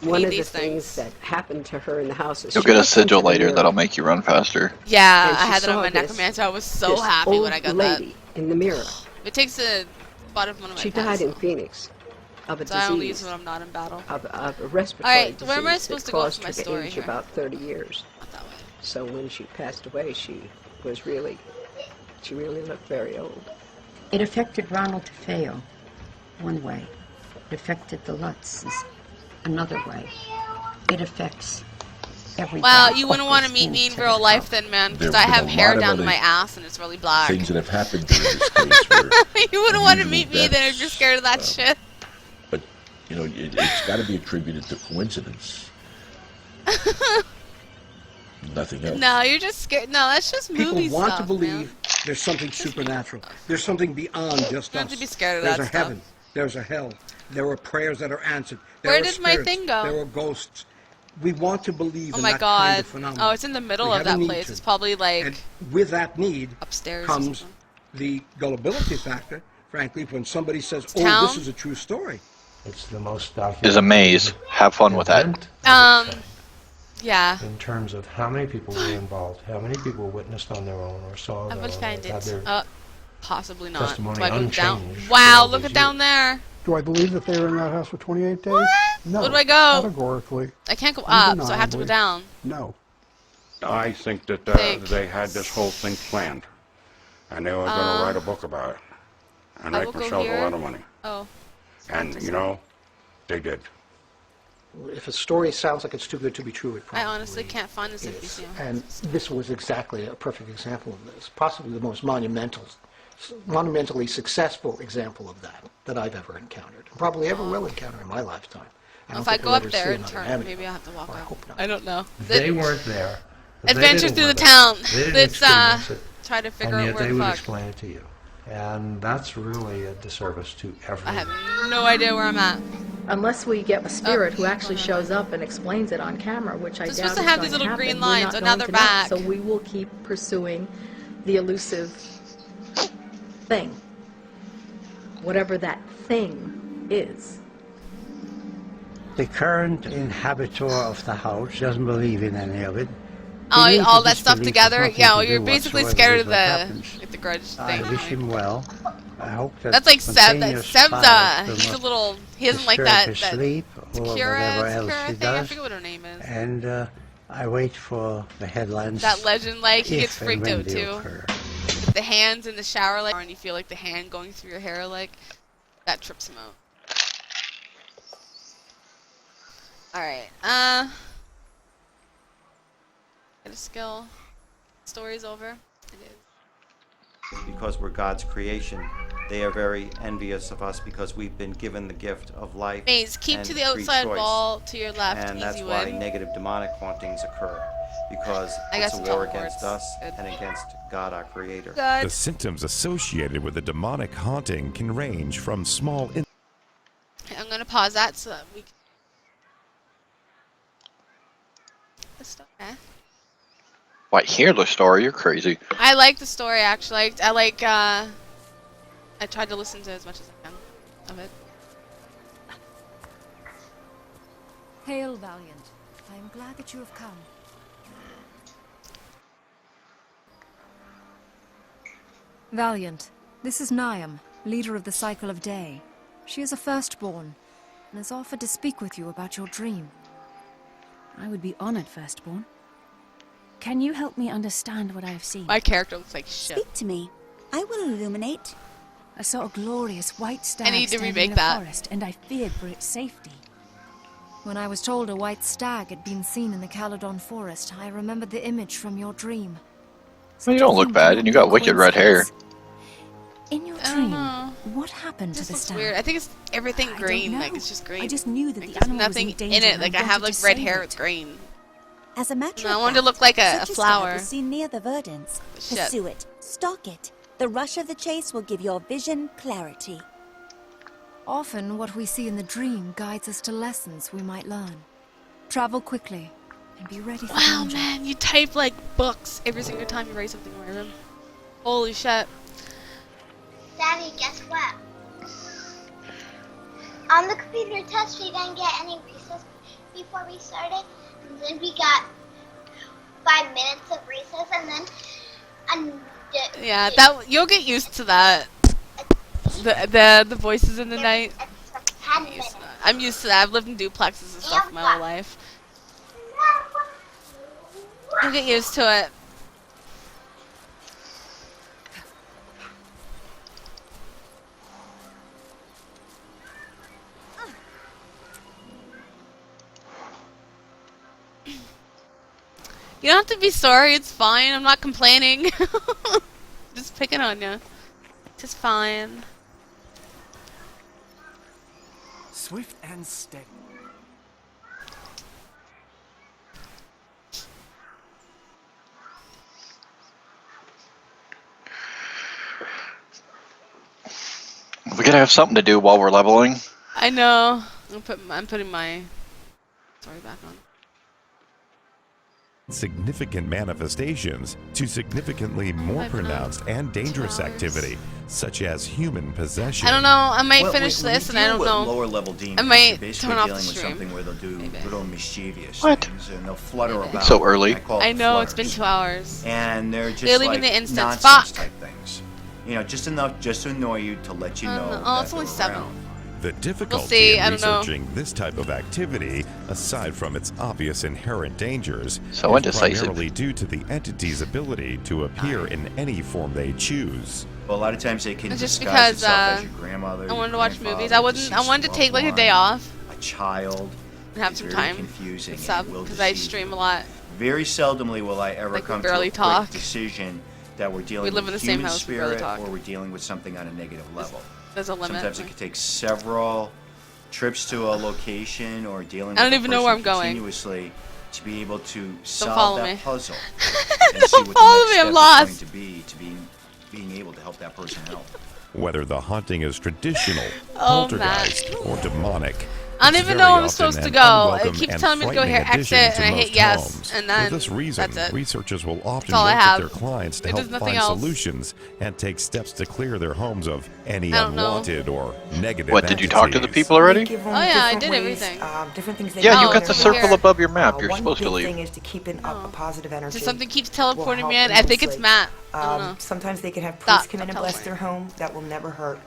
One Need of the these things that happened to her in the house is You'll she get a looked into sigil the later mirror, that'll make you run faster. Yeah, and I she had that on saw my this- necromancer. I was so this happy old when I got lady in the mirror. that. It takes a spot of one of my She pets, died in so- Phoenix of a So I only use disease, it when I'm not in battle. of a respiratory Alright, disease where am I that supposed to go caused for my her to story age here? about 30 years. Not that way. So when she passed away, she really looked very old. It affected Ronald DeFeo one way. It affected the Lutzes another way. It affects everybody. Wow, you wouldn't want to Goes meet me in into real the life house. then, man, because There I have have been a hair lot of down to other my ass and it's really black. Things that have happened during this case where You wouldn't want to unusual meet me then if deaths, you're scared of that shit. But, you know, it's got to be attributed to coincidence. Nothing else. No, you're just scared. No, that's just People movie want stuff, to believe man. there's something supernatural. There's something beyond just You us. don't have to be scared of there's that a stuff. heaven. There's a hell. There are prayers that are answered. There Where are did my spirits, thing go? There are ghosts. We want to believe Oh in my that god. kind of phenomenon. Oh, it's in the middle We of have a that need place. to. It's probably like And with that need upstairs or comes something. the gullibility factor, frankly, when somebody says, It's oh, town? this is a true story. It's the most documented. Is a maze. Have fun with that. event of its kind. Yeah. In terms of how many people were involved, how many people witnessed on their own or saw I their will own, find or had it. their Possibly not. testimony Do I go down? unchanged for Wow, all look these at down years. there. Do I believe that they were in that house for 28 days? What? No. Where do I go? Categorically. I can't go up, so I have to go Undeniably. down. No. I think that Think. they had this whole thing planned, and they were going to write a book about it and I make will go themselves a here. lot of money. Oh. And, you know, they did. If a story sounds like it's too good to be true, it I probably honestly can't find this is. NPC. And this was exactly a perfect example of this, possibly the most monumentally successful example of that I've ever encountered, and probably ever will encounter in my lifetime. I don't If I think go we'll up ever there see and another turn, Amityville. maybe I'll have to walk Or I up. hope not. I don't know. They weren't there. They Adventures didn't through the live it. town. They didn't Let's experience it. try to figure And out yet where they the would fuck. explain it to you. And that's really a disservice to everyone. I have no idea where I'm at. Unless we get a spirit who actually shows up and explains it on camera, which I They're doubt supposed to is have going these little happen. green We're lines, not and going now to they're know. back. So we will keep pursuing the elusive thing, whatever that thing is. The current inhabitor of the house doesn't believe in any of it. all that stuff together. Yeah, you're basically scared of the grudge thing. I wish him well. I hope that that's like Seb. Seb's he's a little. He doesn't like that. Sleep or whatever else she thing. does. I forget what her name is. And I wait for the headlines. That legend, like he gets freaked out too. With the hands in the shower, like, and you feel like the hand going through your hair, like that trips him out. All right. Get a skill. Story's over. It is. Because we're God's creation, they are very envious of us because we've been given the gift of life. Maze, keep to the outside wall to your left. And that's why negative demonic hauntings occur. Because it's a war against us and against God, our Creator. The symptoms associated with a demonic haunting can range from small. I'm going to pause that so that we can. What, hear the story? You're crazy. I like the story, actually. I tried to listen to as much as I can of it. Hail, Valiant. I am glad that you have come. Valiant, this is Niam, leader of the Cycle of Day. She is a firstborn, and has offered to speak with you about your dream. I would be honored, firstborn. Can you help me understand what I have seen? My character looks like shit. Speak to me. I will illuminate. I saw a glorious white stag I need to remake in a that. forest, and I feared for its safety. When I was told a white stag had been seen in the Caledon forest, I remembered the image from your dream. Well, you don't look bad, and you got wicked red hair. In your dream, what happened to the stag? Weird. I think it's everything green. Like it's just green. I just knew that like, the there's animal nothing was in danger, it. Like I have like red hair with green. As a matter I of wanted to look like a such flower. Stag is seen near the Verdants. Shit. Pursue it. Stalk it. The rush of the chase will give your vision clarity. Often, what we see in the dream guides us to lessons we might learn. Travel quickly and be ready for danger. Man, you type like books every single time you write something random. Holy shit. Daddy, guess what? On the computer test, we didn't get any recess before we started. And then we got 5 minutes of recess, and then yeah, that you'll get used to that. The voices in the night. I'm used to that. I've lived in duplexes and stuff my whole life. You'll get used to it. You don't have to be sorry, it's fine. I'm not complaining. Just picking on you. It's fine. Swift and steady. We gotta have something to do while we're leveling. I know. I'm putting my story back on. Significant manifestations to significantly more pronounced and dangerous activity, such as human possession. I don't know. I might finish this, and I don't know. Lower level demons, I might basically turn off dealing the with stream. something where they'll do little mischievous What? things, and they'll flutter about. So early. I know it's been 2 hours. And they're just They're leaving like the instance. nonsense Fuck. type things. You know, just enough just to annoy you to let you know. Oh, that it's only they're 7. around. The difficulty see, in I don't know. researching this type of activity, aside from its obvious inherent dangers, So is indecisive. primarily due to the entity's ability to appear in any form they choose. Well, a lot of times they can It's just disguise because itself as your grandmother. I wanted your to watch grandfather, movies. I wanted to take like a day off a child. and have It's some very time confusing to and sub will because I deceive stream a lot. Very seldomly will I ever Like, we come to a barely quick talk. decision that we're dealing We live with in the same human house, we barely spirit talk. or we're dealing with something on a negative level. There's a limit. Sometimes it like- could take several trips to a location or dealing I don't with a even know where person I'm going. continuously to be able to solve follow that me. puzzle and see what follow the me, next I'm step lost. is going to be being able to help that person out. Whether the haunting is traditional, Oh, poltergeist, or demonic, I don't even know I'm supposed to go. It keeps telling me to go here, exit, and I hit yes, and then For this reason, that's it. researchers will often all I work with have. their clients to It help does nothing find else. solutions and take steps to clear their homes of any I don't know. unwanted or negative What, did you talk to the people already? Oh yeah, I did everything. Different things they Yeah, can you do got in the their circle life. above your map. You're One supposed to big leave. thing is to keeping up a positive energy. Just something keeps will teleporting me help in. I think it's immensely. Matt. I don't know. Sometimes they can have Stop, priests come in and stop bless their home. That will never hurt.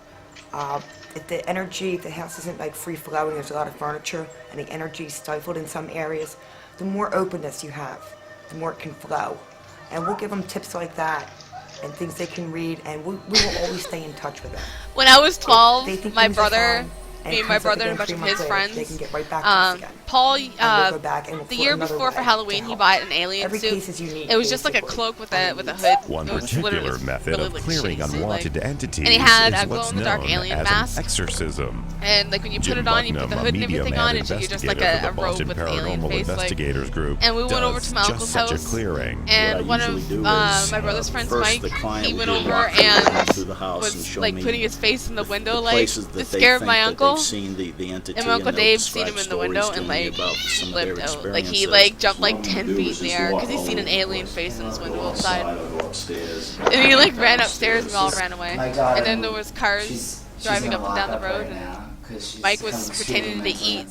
If the energy, if the house isn't like free flowing, there's a lot of furniture, and the energy is stifled in some areas, the more openness you have, the more it can flow. And we'll give them tips like that and things they can read, and we will always stay in touch with them. When I was They 12, think my things are brother, fine, and me it and my comes up brother and a again bunch 3 of months his later, they friends, can get right back to us again. Paul, And we'll go back and we'll the put year another before for way Halloween, to he help. bought an alien Every suit. case is unique, It was just like a basically. cloak with a hood. One It was literally particular just method really, of like, clearing shitty suit, unwanted like. entities And he had is a what's glow-in-the-dark known alien as mask. an exorcism. And like when you put Jim it on, you put the Bucknam, hood a and medium everything and on, you're just like investigator for a the robe Boston with an alien Paranormal face. Like, Investigators Group and we went over does to my just uncle's such house, a clearing. and one of my brother's friends, Mike, he went over and was like putting his face in the window, like to scare my uncle. And my uncle Dave seen him in the window and like flipped out. Like he like jumped like 10 feet in the air because he seen an alien face in his window outside. And he like ran upstairs and we all ran away. And then there was cars driving up and down the road, and Mike was pretending to eat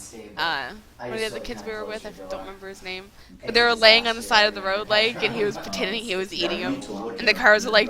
one of the other kids we were with. I don't remember his name, but they were laying on the side of the road, like, and he was pretending he was eating them, and the cars were like